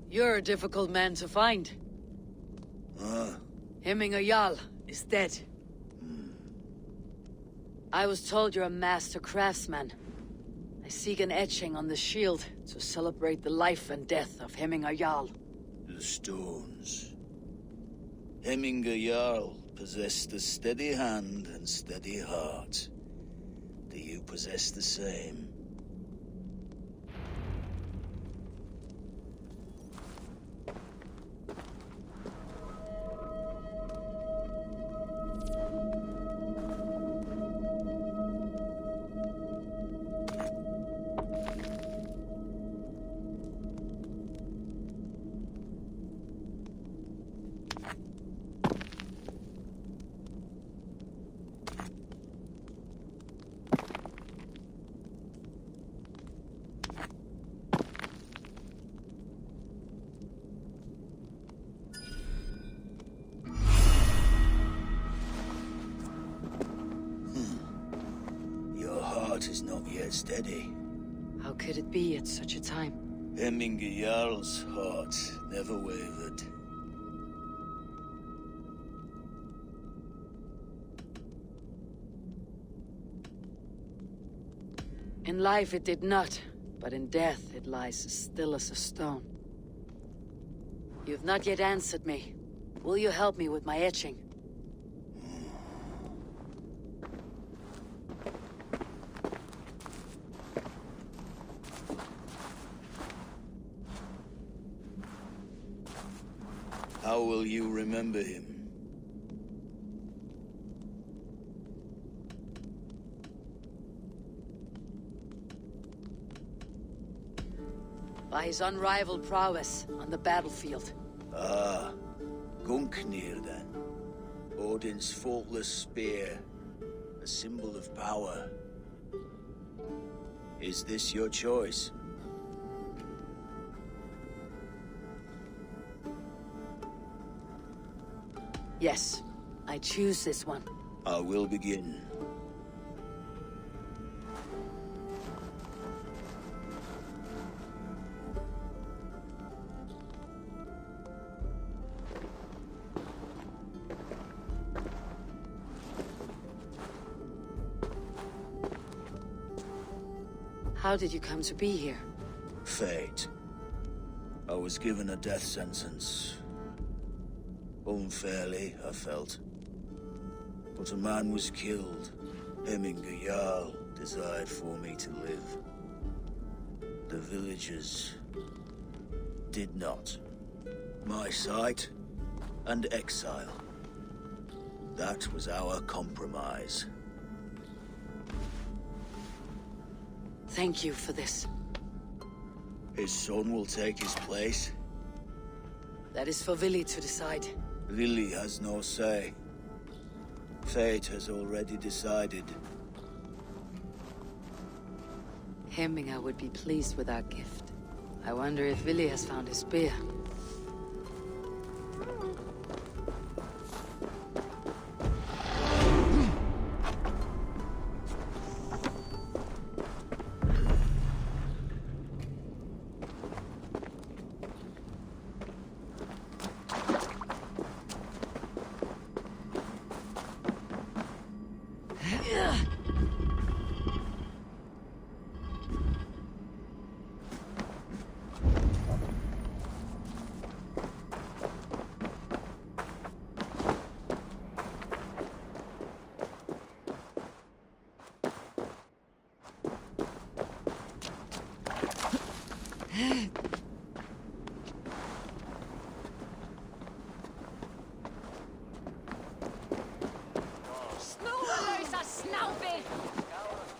Speaker 2: You're a difficult man to find. Hemminger Jarl is dead. I was told you're a master craftsman. I seek an etching on the shield to celebrate the life and death of Hemminger Jarl.
Speaker 17: The stones. Hemminger Jarl possessed a steady hand and steady heart. Do you possess the same? Is not yet steady.
Speaker 2: How could it be at such a time?
Speaker 17: Hemminger Jarl's heart never wavered.
Speaker 2: In life it did not, but in death it lies as still as a stone. You've not yet answered me. Will you help me with my etching?
Speaker 17: How will you remember him?
Speaker 2: By his unrivaled prowess on the battlefield.
Speaker 17: Ah, Gungnir then. Odin's faultless spear, a symbol of power. Is this your choice?
Speaker 2: Yes, I choose this one.
Speaker 17: I will begin.
Speaker 2: How did you come to be here?
Speaker 17: Fate. I was given a death sentence. Unfairly, I felt. But a man was killed. Hemminger Jarl desired for me to live. The villagers did not. My sight and exile. That was our compromise.
Speaker 2: Thank you for this.
Speaker 17: His son will take his place.
Speaker 2: That is for Vili to decide.
Speaker 17: Vili has no say. Fate has already decided.
Speaker 2: Hemminger would be pleased with our gift. I wonder if Vili has found his spear.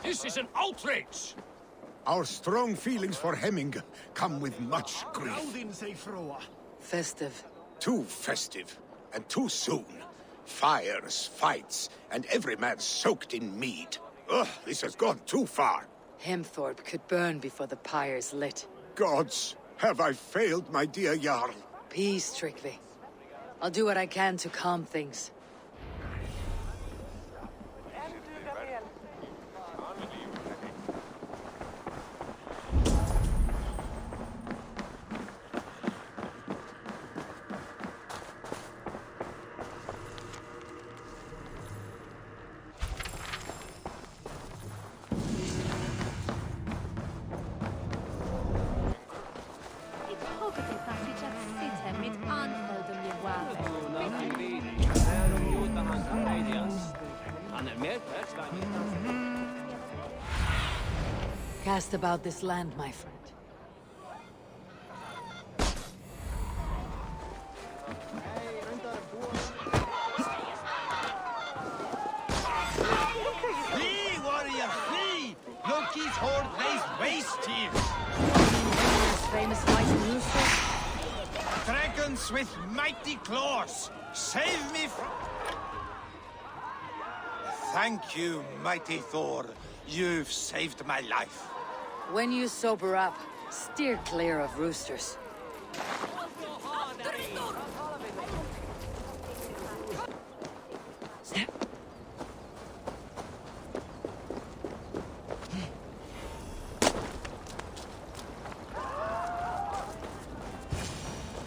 Speaker 16: This is an outrage!
Speaker 9: Our strong feelings for Hemming come with much grief.
Speaker 2: Festive.
Speaker 9: Too festive, and too soon. Fires, fights, and every man soaked in mead. Ugh, this has gone too far.
Speaker 2: Hemthorpe could burn before the pyre's lit.
Speaker 9: Gods, have I failed my dear Jarl?
Speaker 2: Peace, Tryggvi. I'll do what I can to calm things. Cast about this land, my friend.
Speaker 11: Flee, warrior, flee! Loki's horde lays waste here!
Speaker 2: Famous white rooster?
Speaker 11: Dragons with mighty claws! Save me from... Thank you, mighty Thor. You've saved my life.
Speaker 2: When you sober up, steer clear of roosters.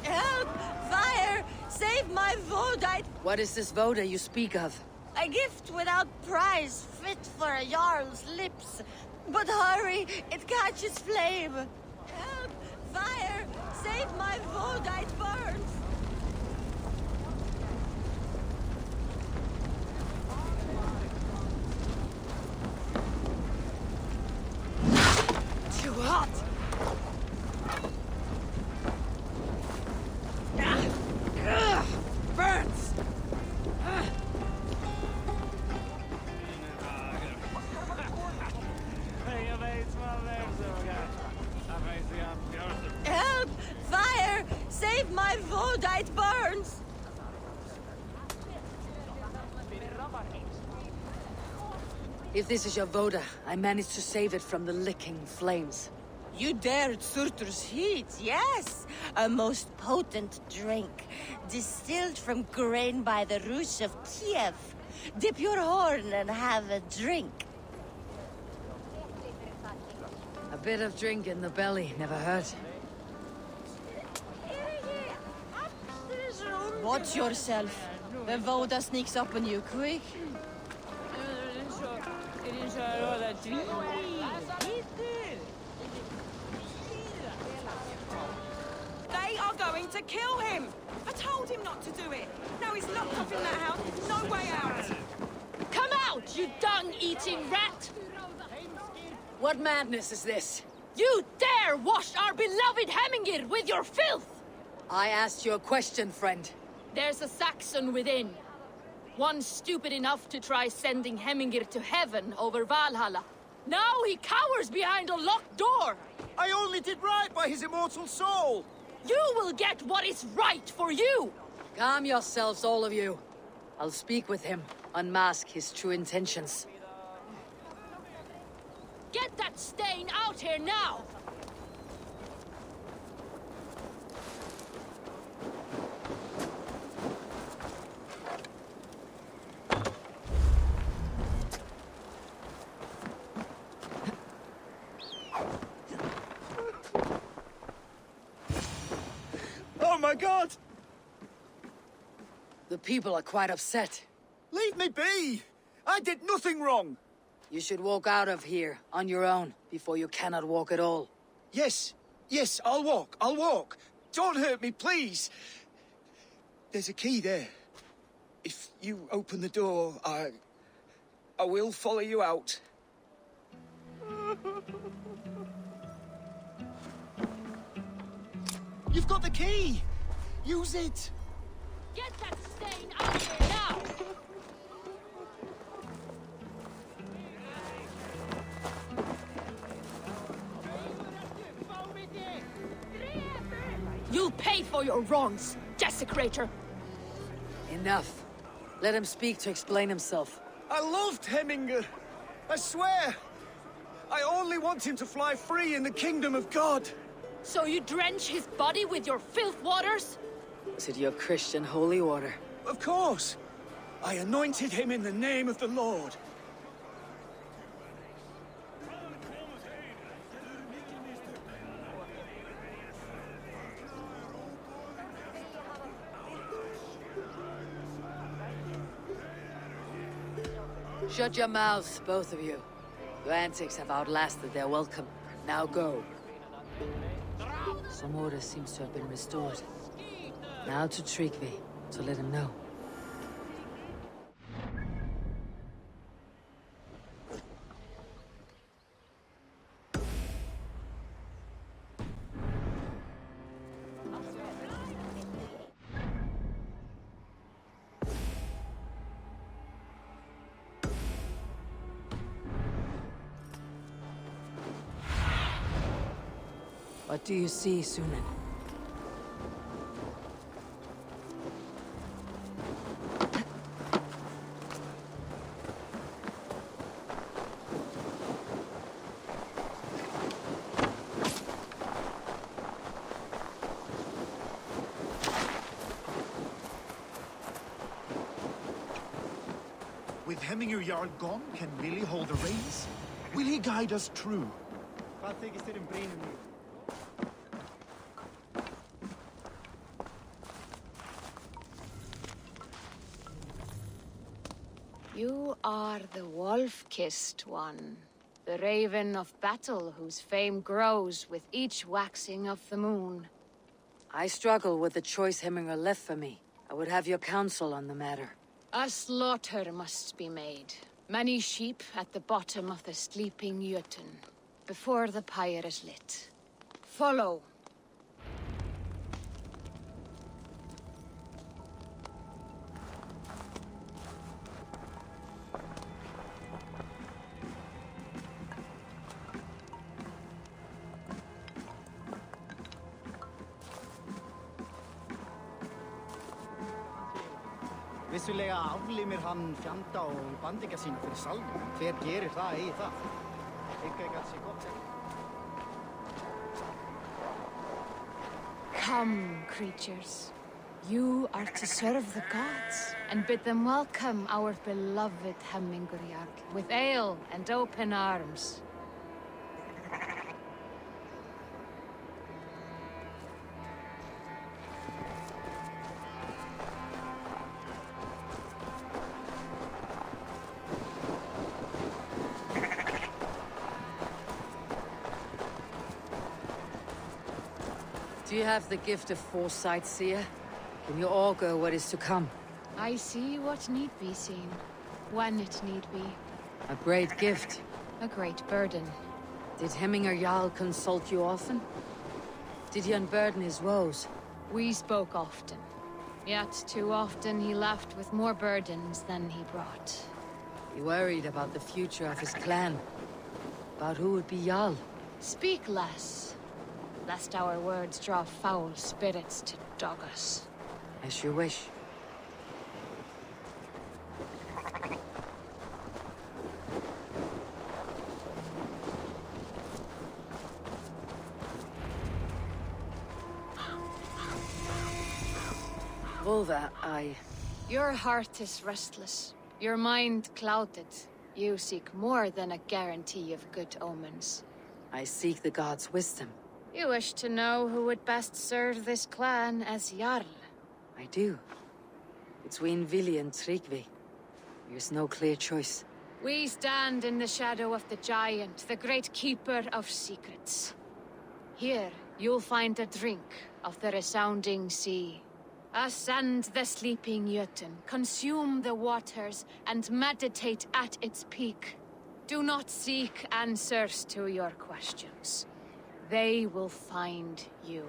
Speaker 13: Help! Fire! Save my Vodite!
Speaker 2: What is this Voda you speak of?
Speaker 13: A gift without price, fit for a Jarl's lips. But hurry, it catches flame. Help! Fire! Save my Vodite burns!
Speaker 2: Too hot! Burns!
Speaker 13: Help! Fire! Save my Vodite burns!
Speaker 2: If this is your Voda, I managed to save it from the licking flames.
Speaker 13: You dared Surtur's heat, yes! A most potent drink, distilled from grain by the Rus of Kiev. Dip your horn and have a drink.
Speaker 2: A bit of drink in the belly never hurt.
Speaker 13: Watch yourself. The Voda sneaks up on you quick.
Speaker 3: They are going to kill him! I told him not to do it. Now he's locked up in that house. No way out.
Speaker 8: Come out, you dung-eating rat!
Speaker 2: What madness is this?
Speaker 8: You dare wash our beloved Hemmingr with your filth!
Speaker 2: I asked you a question, friend.
Speaker 8: There's a Saxon within. One stupid enough to try sending Hemmingr to heaven over Valhalla. Now he cowers behind a locked door!
Speaker 14: I only did right by his immortal soul!
Speaker 8: You will get what is right for you!
Speaker 2: Calm yourselves, all of you. I'll speak with him, unmask his true intentions.
Speaker 8: Get that stain out here now!
Speaker 14: Oh my god!
Speaker 2: The people are quite upset.
Speaker 14: Leave me be! I did nothing wrong!
Speaker 2: You should walk out of here, on your own, before you cannot walk at all.
Speaker 14: Yes, I'll walk. Don't hurt me, please! There's a key there. If you open the door, I will follow you out. You've got the key! Use it!
Speaker 8: Get that stain out here now! pay for your wrongs, desecrator!
Speaker 2: Enough. Let him speak to explain himself.
Speaker 14: I loved Heminger. I swear. I only want him to fly free in the kingdom of God.
Speaker 8: So you drench his body with your filth waters?
Speaker 2: Is it your Christian holy water?
Speaker 14: Of course. I anointed him in the name of the Lord.
Speaker 2: Shut your mouths, both of you. Your antics have outlasted their welcome. Now go. Some order seems to have been restored. Now to Tryggvi, to let him know. What do you see, Sunan?
Speaker 14: With Heminger Jarl gone, can Willie hold the reins? Will he guide us true?
Speaker 7: You are the wolf-kissed one. The raven of battle whose fame grows with each waxing of the moon.
Speaker 2: I struggle with the choice Heminger left for me. I would have your counsel on the matter.
Speaker 7: A slaughter must be made. Many sheep at the bottom of the sleeping Jötun, before the pyre is lit. Follow.
Speaker 18: Vissulega aflimir hann fjanda og bandinga sína fyrir salnum. Hver gerir það eigi það? Ekki að sé gott ekki.
Speaker 7: Come, creatures. You are to serve the gods, and bid them welcome our beloved Hemmingur Jarl with ale and open arms.
Speaker 2: Do you have the gift of foresight, seer? Can you augur what is to come?
Speaker 7: I see what need be seen, when it need be.
Speaker 2: A great gift.
Speaker 7: A great burden.
Speaker 2: Did Hemminger Jarl consult you often? Did he unburden his woes?
Speaker 7: We spoke often. Yet too often he left with more burdens than he brought.
Speaker 2: He worried about the future of his clan. About who would be Jarl.
Speaker 7: Speak less, lest our words draw foul spirits to dog us.
Speaker 2: As you wish. Volva,
Speaker 7: Your heart is restless. Your mind clouded. You seek more than a guarantee of good omens.
Speaker 2: I seek the gods' wisdom.
Speaker 7: You wish to know who would best serve this clan as Jarl.
Speaker 2: I do. Between Vili and Tryggvi, there's no clear choice.
Speaker 7: We stand in the shadow of the giant, the great keeper of secrets. Here, you'll find a drink of the resounding sea. Ascend the sleeping Jötun, consume the waters, and meditate at its peak. Do not seek answers to your questions. They will find you.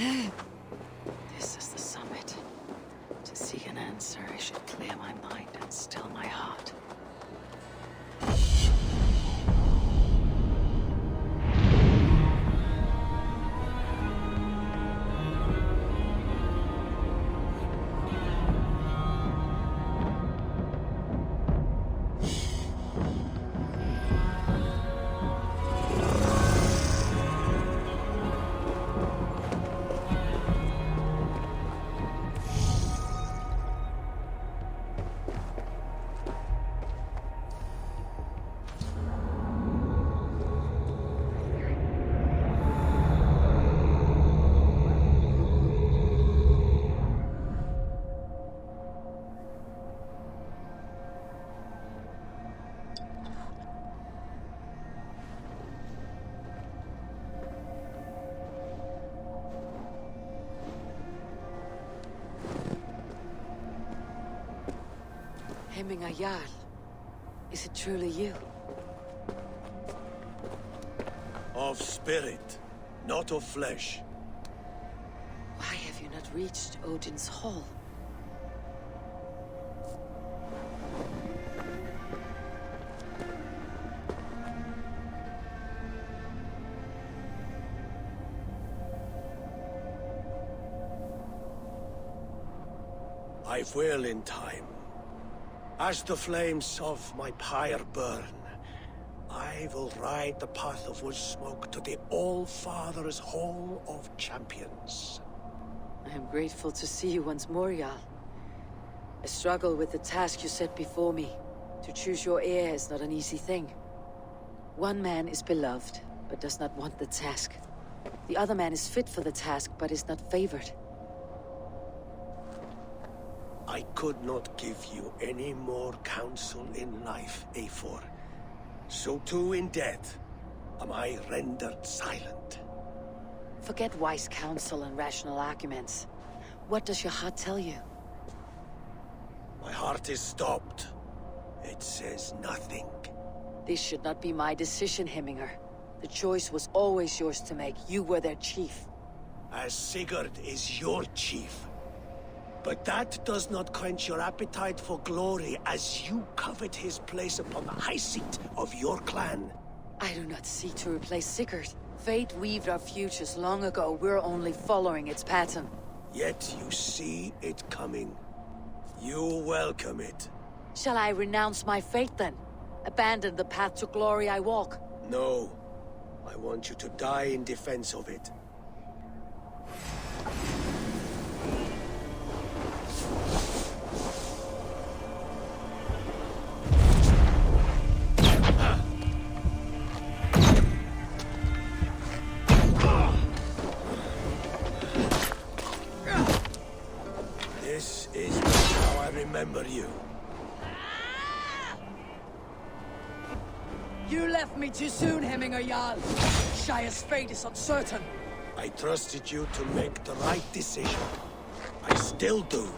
Speaker 2: This is the summit. To seek an answer, I should clear my mind and still my heart. Hemminger Jarl, is it truly you?
Speaker 12: Of spirit, not of flesh.
Speaker 2: Why have you not reached Odin's Hall?
Speaker 12: I will in time. As the flames of my pyre burn, I will ride the path of wood smoke to the All-Father's Hall of Champions.
Speaker 2: I am grateful to see you once more, Jarl. I struggle with the task you set before me. To choose your heir is not an easy thing. One man is beloved, but does not want the task. The other man is fit for the task, but is not favored.
Speaker 12: I could not give you any more counsel in life, Eivor. So too in death am I rendered silent.
Speaker 2: Forget wise counsel and rational arguments. What does your heart tell you?
Speaker 12: My heart is stopped. It says nothing.
Speaker 2: This should not be my decision, Hemminger. The choice was always yours to make. You were their chief.
Speaker 12: As Sigurd is your chief. But that does not quench your appetite for glory as you covet his place upon the high seat of your clan.
Speaker 2: I do not seek to replace Sigurd. Fate weaved our futures long ago. We're only following its pattern.
Speaker 12: Yet you see it coming. You welcome it.
Speaker 2: Shall I renounce my fate then? Abandon the path to glory I walk?
Speaker 12: No. I want you to die in defense of it. This is how I remember you.
Speaker 2: You left me too soon, Hemminger Jarl. Shire's fate is uncertain.
Speaker 12: I trusted you to make the right decision. I still do.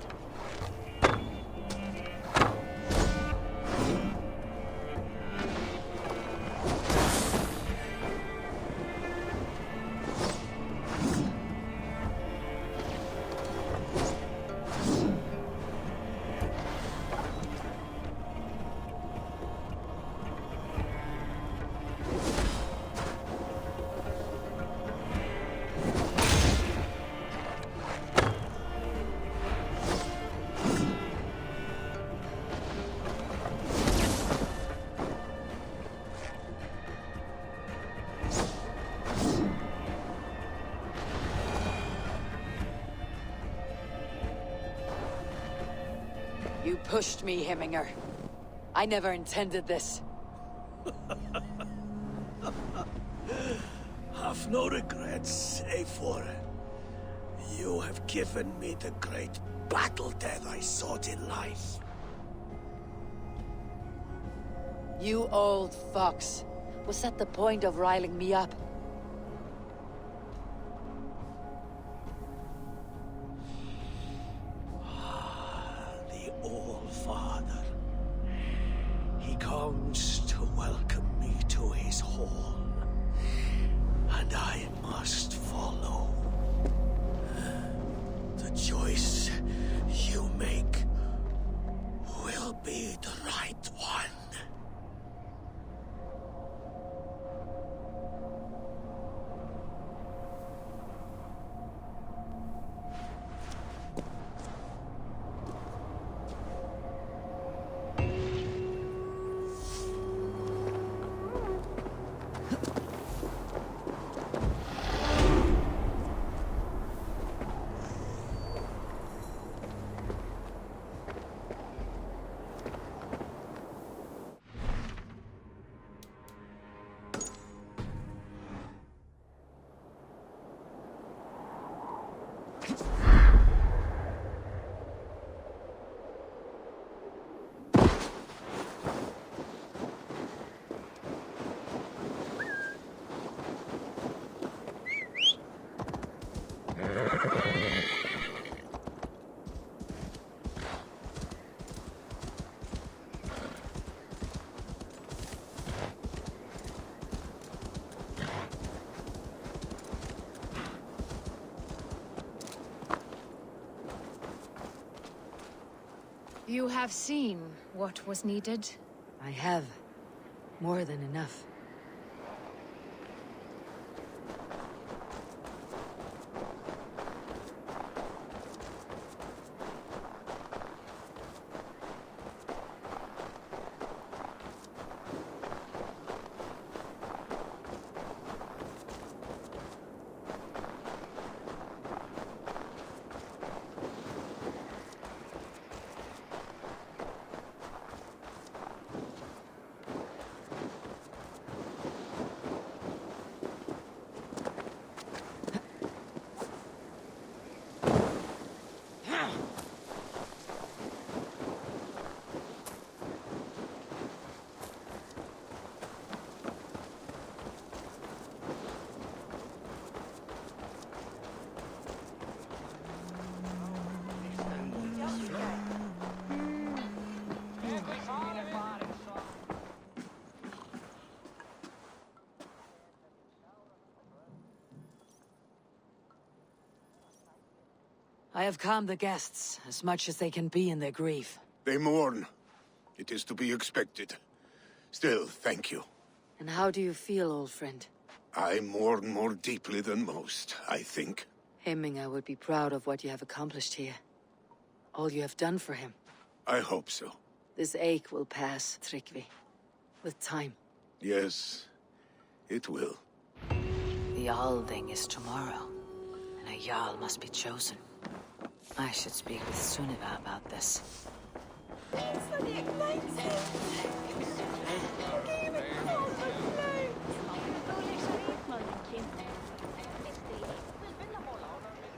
Speaker 2: You pushed me, Hemminger. I never intended this.
Speaker 12: Have no regrets, Eivor. You have given me the great battle death I sought in life.
Speaker 2: You old fox. Was that the point of riling me up?
Speaker 12: The All-Father. He comes to welcome me to his hall. And I must follow.
Speaker 7: You have seen what was needed?
Speaker 2: I have. More than enough. I have calmed the guests, as much as they can be in their grief.
Speaker 9: They mourn. It is to be expected. Still, thank you.
Speaker 2: And how do you feel, old friend?
Speaker 9: I mourn more deeply than most, I think.
Speaker 2: Hemminger would be proud of what you have accomplished here. All you have done for him.
Speaker 9: I hope so.
Speaker 2: This ache will pass, Tryggvi. With time.
Speaker 9: Yes, it will.
Speaker 2: The Althing is tomorrow, and a Jarl must be chosen. I should speak with Sunniva about this.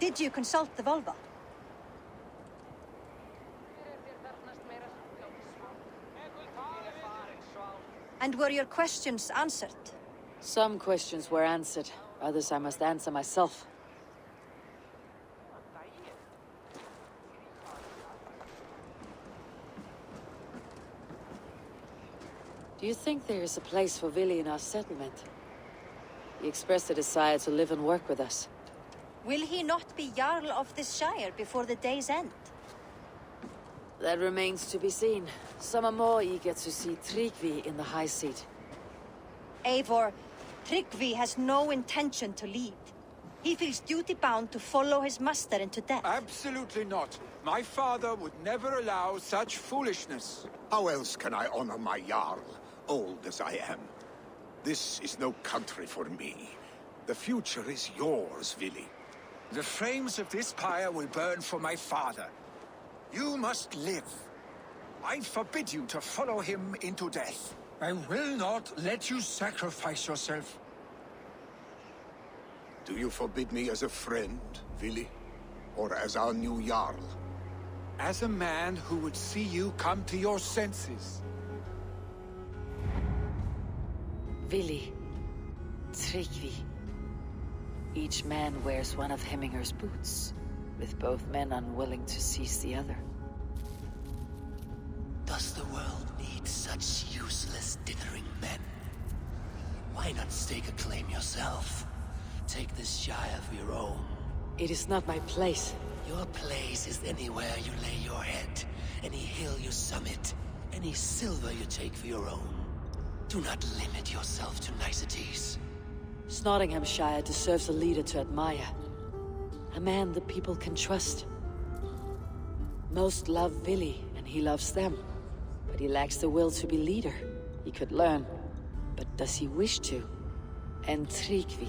Speaker 19: Did you consult the Volva? And were your questions answered?
Speaker 2: Some questions were answered. Others I must answer myself. Do you think there is a place for Vili in our settlement? He expressed a desire to live and work with us.
Speaker 19: Will he not be Jarl of this shire before the day's end?
Speaker 2: That remains to be seen. Some are more eager to see Tryggvi in the high seat.
Speaker 19: Eivor, Tryggvi has no intention to lead. He feels duty-bound to follow his master into death.
Speaker 10: Absolutely not. My father would never allow such foolishness.
Speaker 9: How else can I honor my Jarl, old as I am? This is no country for me. The future is yours, Vili.
Speaker 10: The flames of this pyre will burn for my father. You must live. I forbid you to follow him into death. I will not let you sacrifice yourself.
Speaker 9: Do you forbid me as a friend, Vili? Or as our new Jarl?
Speaker 10: As a man who would see you come to your senses.
Speaker 2: Vili. Tryggvi. Each man wears one of Hemminger's boots, with both men unwilling to seize the other.
Speaker 12: Does the world need such useless, dithering men? Why not stake a claim yourself? Take this shire for your own.
Speaker 2: It is not my place.
Speaker 12: Your place is anywhere you lay your head, any hill you summit, any silver you take for your own. Do not limit yourself to niceties.
Speaker 2: Snotinghamscire deserves a leader to admire. A man the people can trust. Most love Vili, and he loves them. But he lacks the will to be leader. He could learn, but does he wish to? And Tryggvi,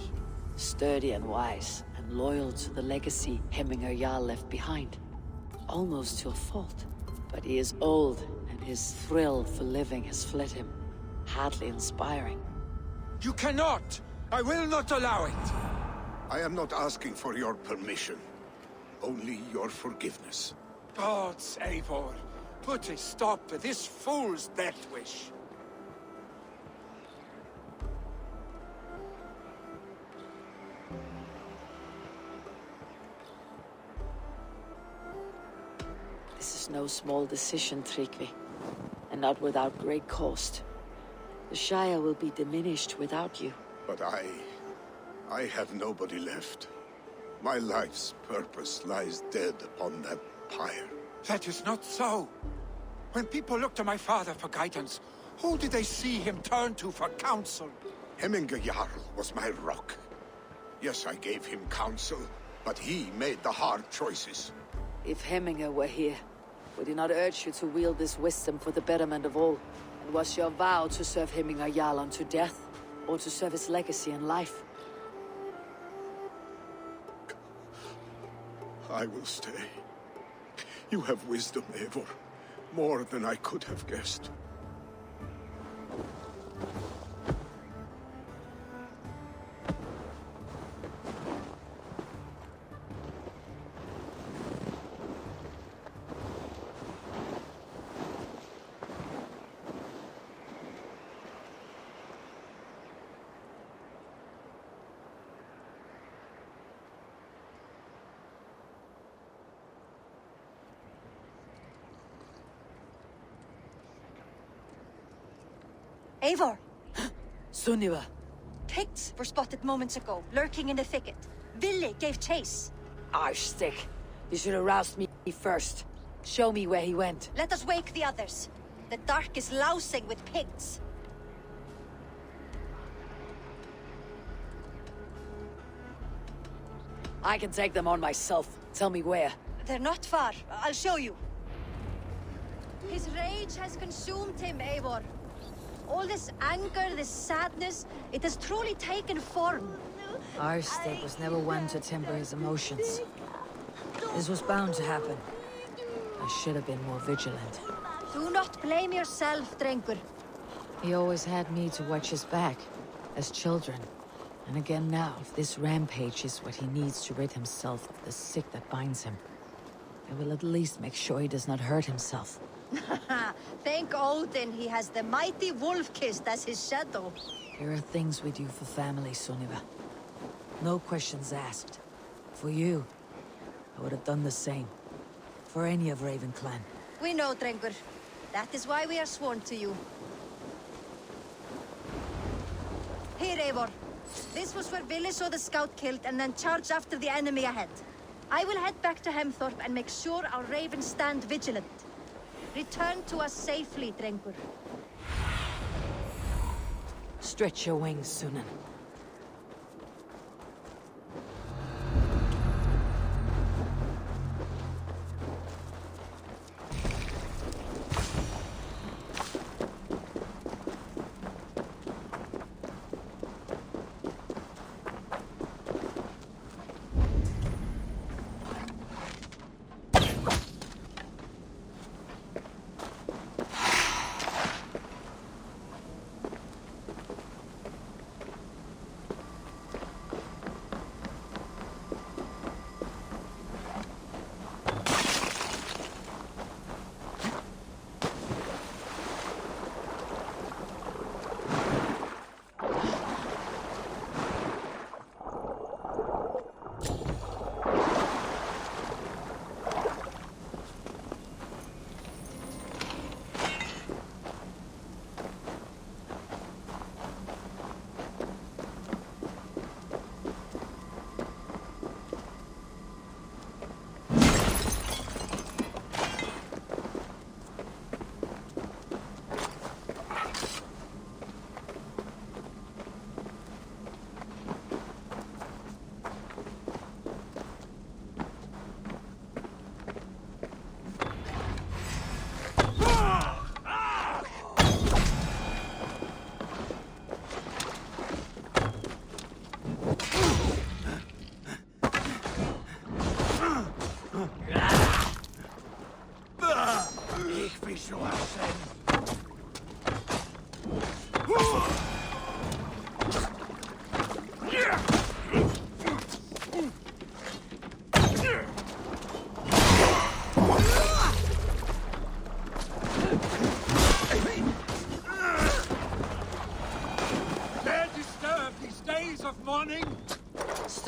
Speaker 2: sturdy and wise, and loyal to the legacy Hemminger Jarl left behind. Almost to a fault. But he is old, and his thrill for living has fled him. Hardly inspiring.
Speaker 10: You cannot! I will not allow it!
Speaker 9: I am not asking for your permission. Only your forgiveness.
Speaker 10: Gods, Eivor, put a stop to this fool's death wish.
Speaker 2: This is no small decision, Tryggvi, and not without great cost. The Shire will be diminished without you.
Speaker 9: But I have nobody left. My life's purpose lies dead upon that pyre.
Speaker 10: That is not so. When people look to my father for guidance, who did they see him turn to for counsel?
Speaker 9: Hemminger Jarl was my rock. Yes, I gave him counsel, but he made the hard choices.
Speaker 2: If Hemminger were here, would he not urge you to wield this wisdom for the betterment of all? And was your vow to serve Hemminger Jarl unto death, or to serve his legacy in life?
Speaker 9: I will stay. You have wisdom, Eivor. More than I could have guessed.
Speaker 19: Eivor!
Speaker 2: Sunniva!
Speaker 19: Picts were spotted moments ago, lurking in the thicket. Vili gave chase.
Speaker 2: Arstick! You should have roused me first. Show me where he went.
Speaker 19: Let us wake the others. The dark is lousing with Picts.
Speaker 2: I can take them on myself. Tell me where.
Speaker 19: They're not far. I'll show you. His rage has consumed him, Eivor. All this anger, this sadness, it has truly taken form.
Speaker 2: Arstick was never one to temper his emotions. This was bound to happen. I should have been more vigilant.
Speaker 19: Do not blame yourself, Drengur.
Speaker 2: He always had me to watch his back, as children. And again now, if this rampage is what he needs to rid himself of the sick that binds him, I will at least make sure he does not hurt himself.
Speaker 19: Thank Odin he has the mighty Wolf-Kissed as his shadow.
Speaker 2: There are things we do for family, Sunniva. No questions asked. For you, I would have done the same. For any of Raven clan.
Speaker 19: We know, Drengur. That is why we are sworn to you. Here, Eivor. This was where Vili saw the scout killed and then charged after the enemy ahead. I will head back to Hemthorpe and make sure our ravens stand vigilant. Return to us safely, Drengur.
Speaker 2: Stretch your wings, Sunan.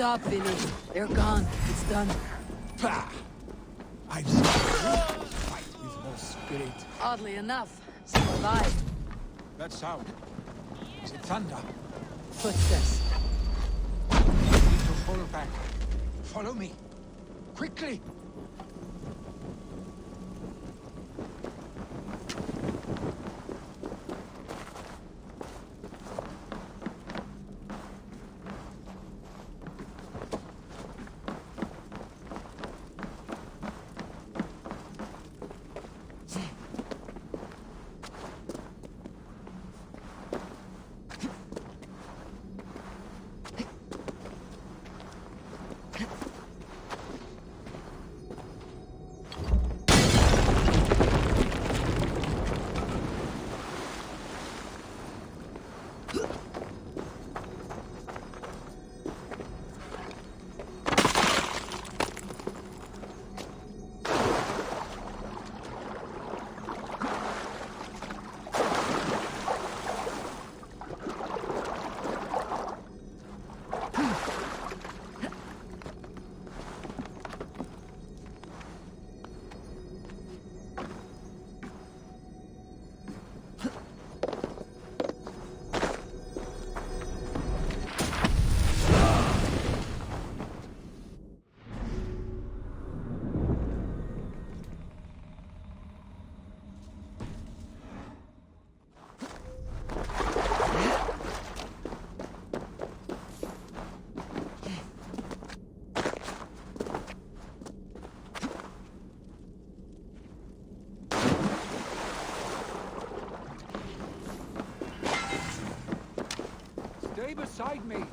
Speaker 2: Stop, Billy. They're gone. It's done.
Speaker 10: Bah! I've seen you fight with more spirit.
Speaker 2: Oddly enough, so have I.
Speaker 10: That sound. Is it thunder?
Speaker 2: Footsteps.
Speaker 10: We need to fall back. Follow me. Quickly! Stay beside me.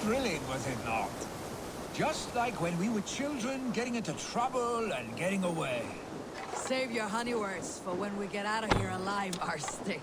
Speaker 10: Thrilling, was it not? Just like when we were children, getting into trouble and getting away.
Speaker 2: Save your honey words for when we get out of here alive, Arstick.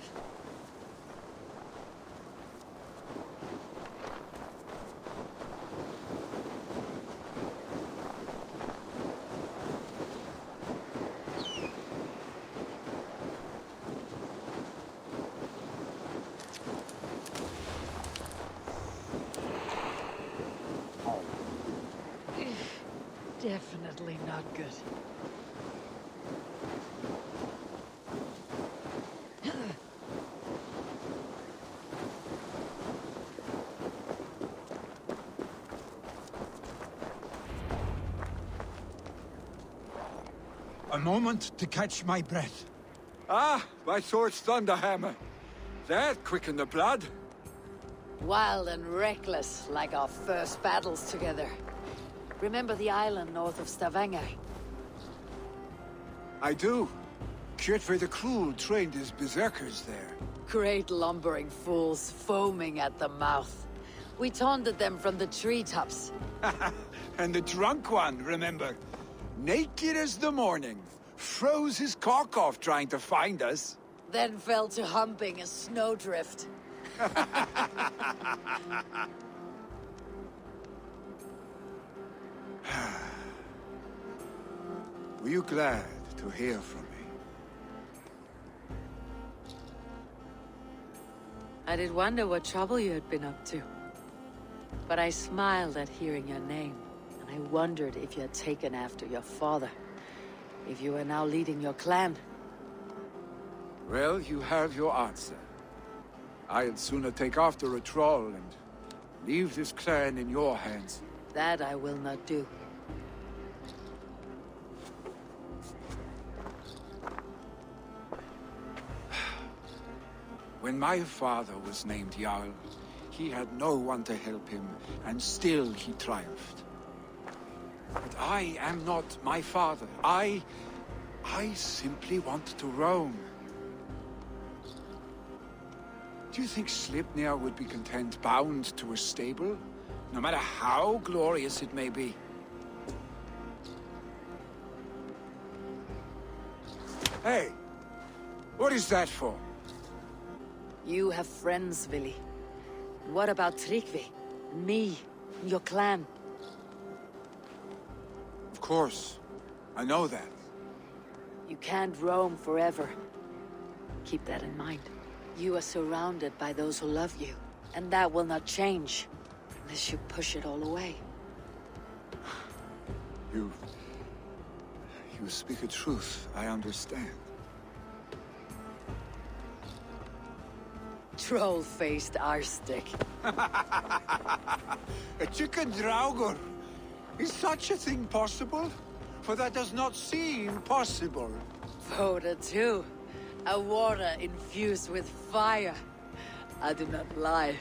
Speaker 2: Definitely not good.
Speaker 10: A moment to catch my breath. Ah, my sword's thunderhammer. That quickened the blood.
Speaker 2: Wild and reckless, like our first battles together. Remember the island north of Stavanger?
Speaker 10: I do. Kjotve the Cruel trained his berserkers there.
Speaker 2: Great lumbering fools, foaming at the mouth. We taunted them from the treetops.
Speaker 10: And the drunk one, remember? Naked as the morning. Froze his cock off trying to find us.
Speaker 2: Then fell to humping a snowdrift.
Speaker 10: Were you glad to hear from me?
Speaker 2: I did wonder what trouble you had been up to. But I smiled at hearing your name, and I wondered if you had taken after your father. If you were now leading your clan.
Speaker 10: Well, you have your answer. I'd sooner take after a troll and leave this clan in your hands.
Speaker 2: That I will not do.
Speaker 10: when my father was named Jarl, he had no one to help him, and still he triumphed. But I am not my father. I simply want to roam. Do you think Sleipnir would be content bound to a stable, no matter how glorious it may be? Hey! What is that for?
Speaker 2: You have friends, Vili. What about Tryggvi? And me? And your clan?
Speaker 10: Of course. I know that.
Speaker 2: You can't roam forever. Keep that in mind. You are surrounded by those who love you. And that will not change. Unless you push it all away.
Speaker 10: You speak a truth. I understand.
Speaker 2: Troll-faced arstick.
Speaker 10: A chicken draugur! Is such a thing possible? For that does not seem possible.
Speaker 2: Voda too. A water infused with fire. I do not lie.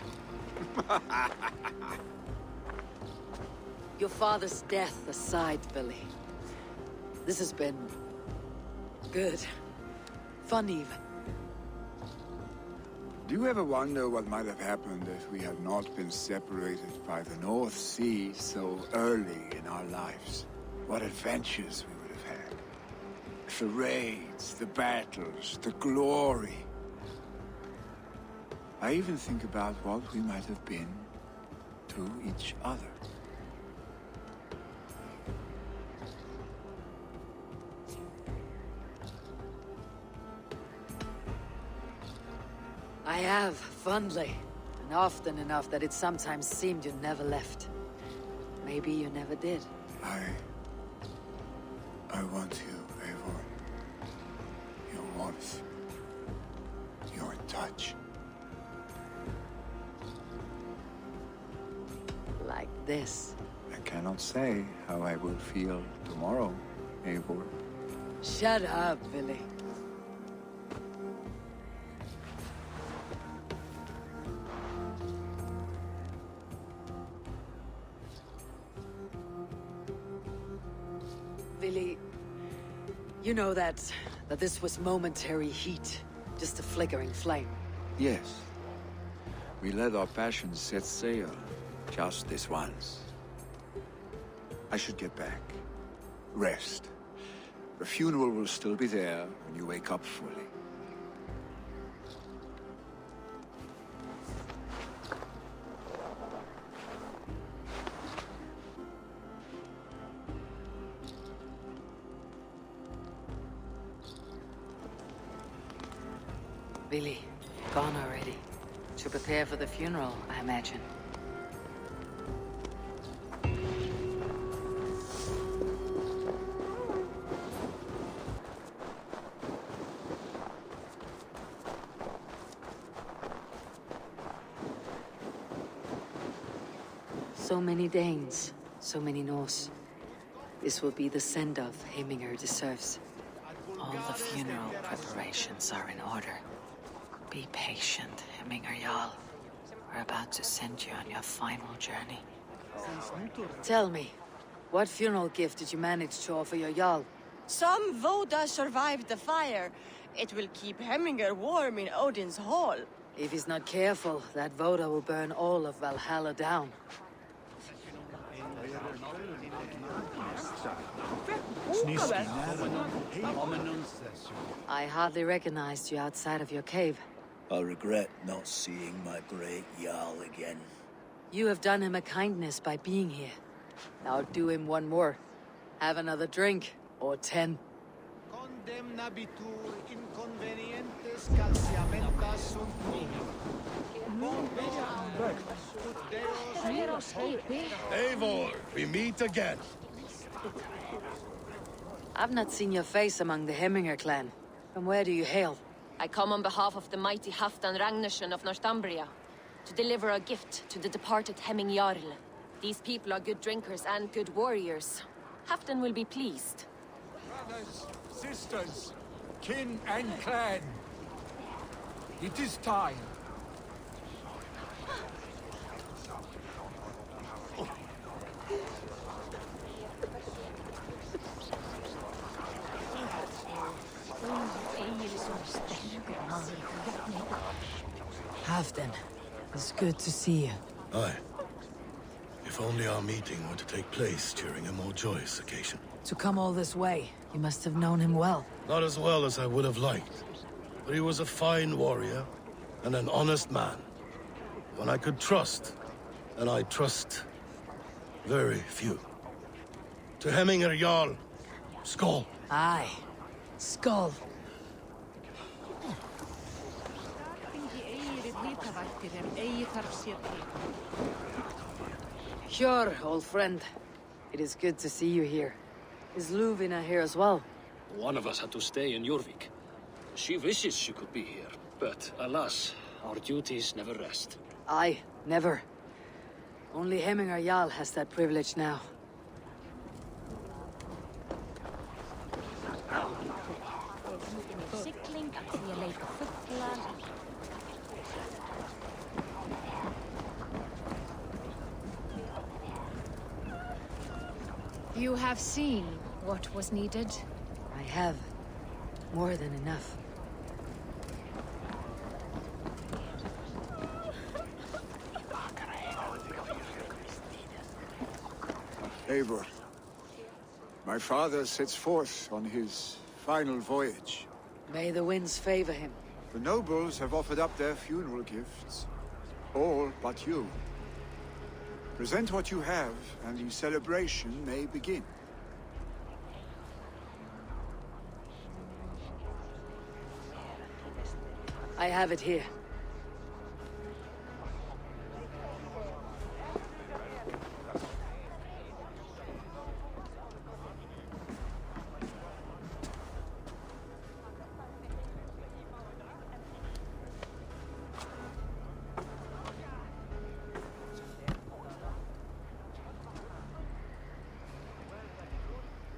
Speaker 2: Your father's death aside, Billy. This has been... good. Fun even.
Speaker 10: Do you ever wonder what might have happened if we had not been separated by the North Sea so early in our lives? What adventures we would have had. The raids, the battles, the glory. I even think about what we might have been to each other.
Speaker 2: I have, fondly. And often enough that it sometimes seemed you never left. Maybe you never did.
Speaker 10: I want you, Eivor. Your warmth. Your touch.
Speaker 2: Like this.
Speaker 10: I cannot say how I will feel tomorrow, Eivor.
Speaker 2: Shut up, Billy. Billy, you know that this was momentary heat, just a flickering flame.
Speaker 10: Yes. We let our passions set sail, just this once. I should get back. Rest. The funeral will still be there when you wake up fully.
Speaker 2: Billy, gone already. To prepare for the funeral, I imagine. So many Danes, so many Norse. This will be the send-off Heminger deserves. All the funeral preparations are in order. Be patient, Heminger Jarl. We're about to send you on your final journey. Tell me, what funeral gift did you manage to offer your Jarl?
Speaker 13: Some Voda survived the fire. It will keep Heminger warm in Odin's hall.
Speaker 2: If he's not careful, that Voda will burn all of Valhalla down. I hardly recognized you outside of your cave.
Speaker 17: I regret not seeing my great Jarl again.
Speaker 2: You have done him a kindness by being here. Now do him one more. Have another drink, or 10.
Speaker 18: Condemnabitur inconvenientes calciamentas sunt
Speaker 4: Eivor, we meet again.
Speaker 2: I've not seen your face among the Heminger clan. From where do you hail?
Speaker 20: I come on behalf of the mighty Halfdan Ragnarsson of Northumbria to deliver a gift to the departed Hemming Jarl. These people are good drinkers and good warriors. Halfdan will be pleased.
Speaker 10: Brothers, sisters, kin and clan. It is time.
Speaker 2: Halfdan, it's good to see you.
Speaker 4: Aye. If only our meeting were to take place during a more joyous occasion.
Speaker 2: To come all this way, you must have known him well.
Speaker 4: Not as well as I would have liked, but he was a fine warrior and an honest man. One I could trust, and I trust very few. To Hemminger Jarl, Skål.
Speaker 2: Aye, Skål. Sure, old friend. It is good to see you here. Is Luvina here as well?
Speaker 21: One of us had to stay in Jorvik. She wishes she could be here, but alas, our duties never rest.
Speaker 2: Aye, never. Only Hemminger Jarl has that privilege now.
Speaker 7: You have seen what was needed?
Speaker 2: I have. More than enough.
Speaker 10: Eivor, my father sets forth on his final voyage.
Speaker 2: May the winds favor him.
Speaker 10: The nobles have offered up their funeral gifts. All but you. Present what you have, and the celebration may begin.
Speaker 2: I have it here.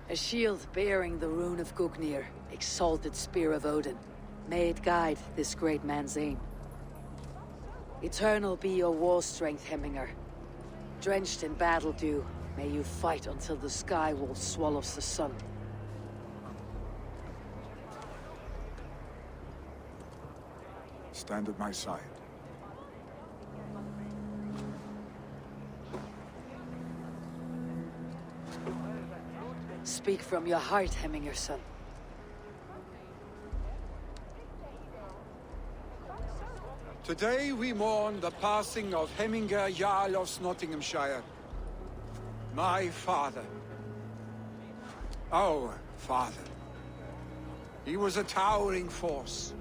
Speaker 2: A shield bearing the rune of Gugnir, exalted spear of Odin. May it guide this great man's aim. Eternal be your war strength, Hemminger. Drenched in battle dew, may you fight until the sky wall swallows the sun.
Speaker 10: Stand at my side.
Speaker 2: Speak from your heart, Hemminger, son.
Speaker 10: Today we mourn the passing of Hemminger Jarl of Snotinghamscire. My father. Our father. He was a towering force.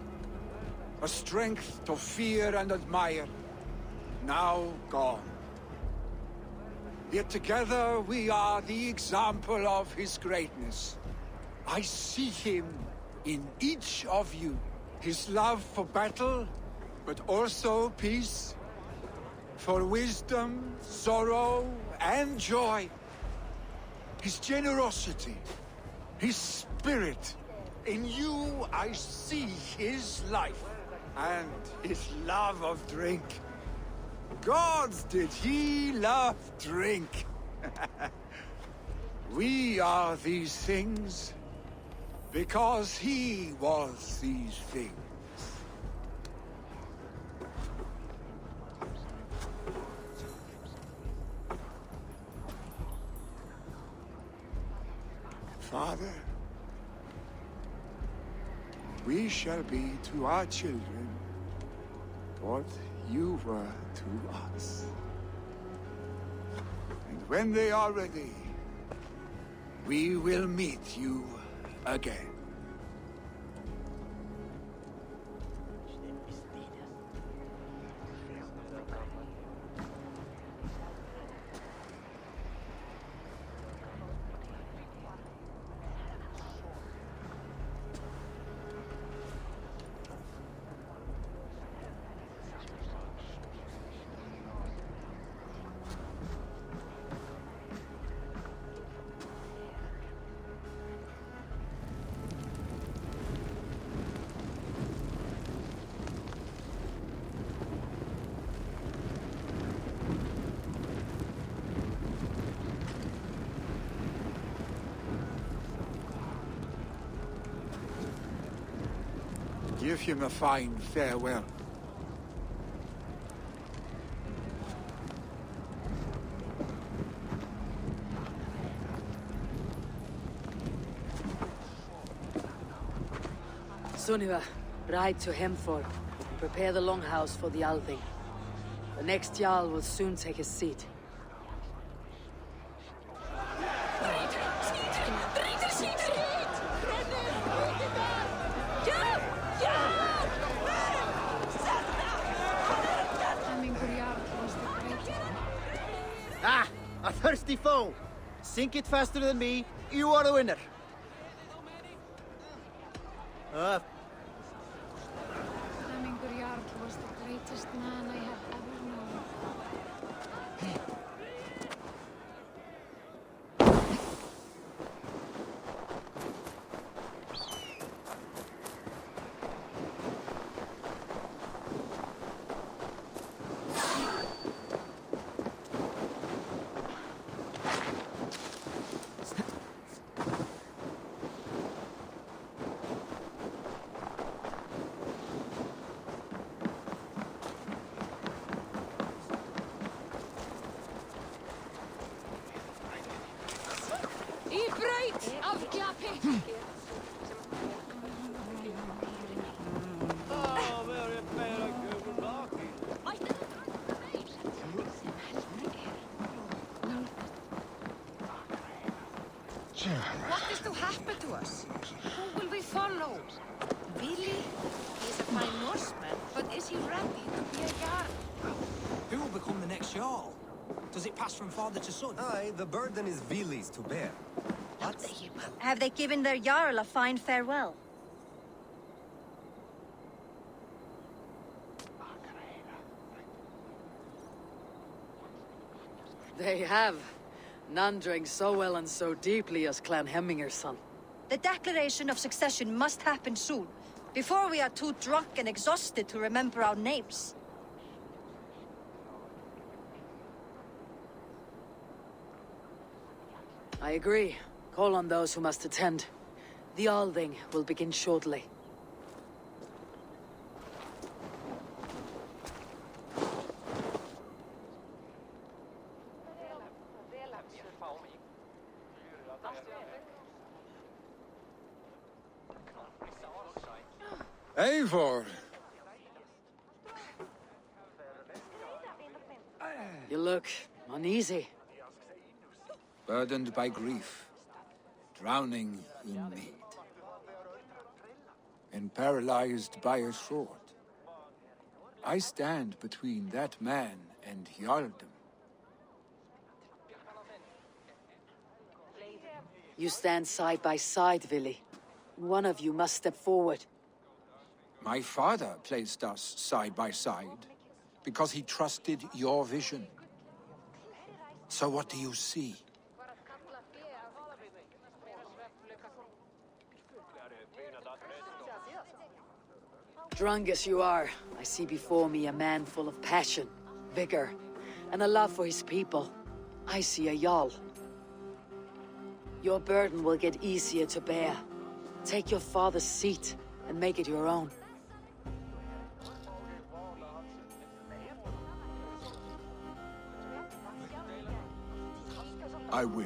Speaker 10: A strength to fear and admire. Now gone. Yet together we are the example of his greatness. I see him in each of you. His love for battle, but also peace. For wisdom, sorrow, and joy. His generosity, his spirit. In you I see his life, and his love of drink. Gods, did he love drink! We are these things because he was these things. Father, we shall be to our children what you were to us. And when they are ready, we will meet you again. Give him a fine farewell.
Speaker 2: Sunniva, ride to Hemthorpe and prepare the longhouse for the Althing. The next Jarl will soon take his seat.
Speaker 18: Ah! A thirsty foe! Sink it faster than me, you are the winner!
Speaker 7: Hemingr Jarl was the greatest man I have ever known.
Speaker 13: What is to happen to us? Who will we follow? Billy? He is a fine Norseman, but is he ready to be a Jarl?
Speaker 1: Who will become the next Jarl? Does it pass from father to son?
Speaker 22: Aye, the burden is Vili's to bear.
Speaker 19: What? Have they given their Jarl a fine farewell?
Speaker 2: They have. None drank so well and so deeply as Clan Hemminger's son.
Speaker 19: The declaration of succession must happen soon, before we are too drunk and exhausted to remember our names.
Speaker 2: I agree. Call on those who must attend. The Althing will begin shortly.
Speaker 10: Eivor!
Speaker 2: You look uneasy.
Speaker 10: Burdened by grief, drowning in mead, and paralyzed by a sword. I stand between that man and Jarldom.
Speaker 2: You stand side by side, Vili. One of you must step forward.
Speaker 10: My father placed us side by side because he trusted your vision. So what do you see?
Speaker 2: Drunk as you are, I see before me a man full of passion, vigor, and a love for his people. I see a Jarl. Your burden will get easier to bear. Take your father's seat and make it your own.
Speaker 10: I will.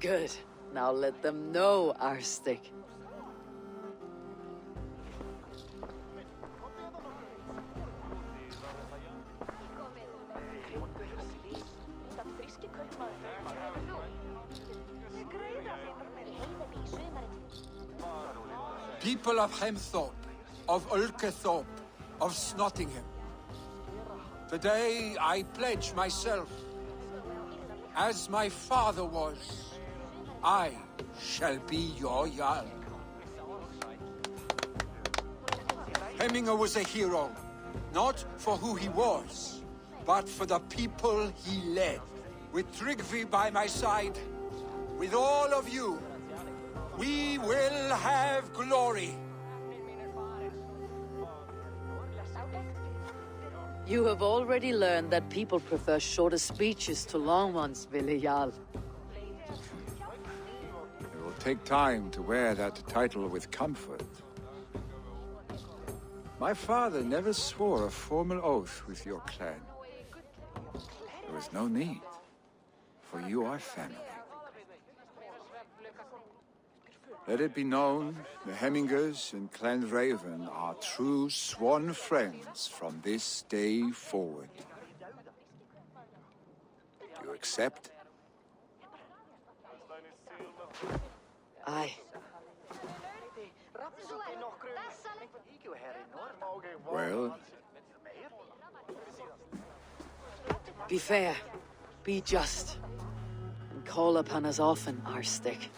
Speaker 2: Good. Now let them know our stick.
Speaker 10: People of Hemthorpe, of Ulkethorpe, of Snotingham. Today I pledge myself. As my father was, I shall be your Jarl. Hemminger was a hero, not for who he was, but for the people he led. With Tryggvi by my side, with all of you, we will have glory.
Speaker 2: You have already learned that people prefer shorter speeches to long ones, Vili Jarl.
Speaker 10: It will take time to wear that title with comfort. My father never swore a formal oath with your clan. There was no need, for you are family. Let it be known, the Hemmingers and Clan Raven are true sworn friends from this day forward. Do you accept?
Speaker 2: Aye.
Speaker 10: Well?
Speaker 2: Be fair, be just, and call upon us often, Arstick.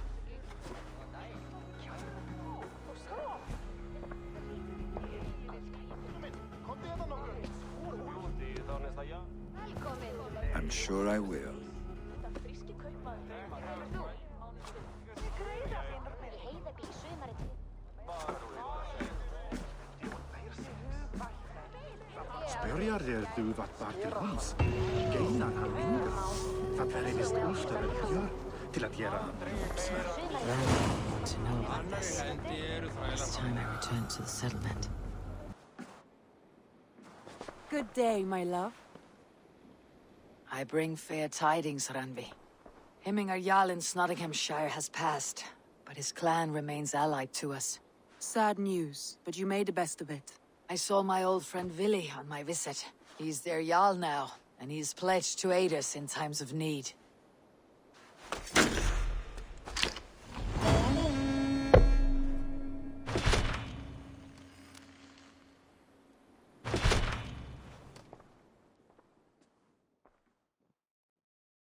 Speaker 10: I'm sure I will.
Speaker 14: Spörjar du vad Bartilons? Geinan har mindre. Vad är det största du gör till att göra uppsvär?
Speaker 2: To know about this. This time I return to the settlement.
Speaker 6: Good day, my love.
Speaker 2: I bring fair tidings, Randvi. Hemminger Jarl in Snotinghamscire has passed, but his clan remains allied to us.
Speaker 6: Sad news, but you made the best of it.
Speaker 2: I saw my old friend Vili on my visit. He's their Jarl now, and he's pledged to aid us in times of need.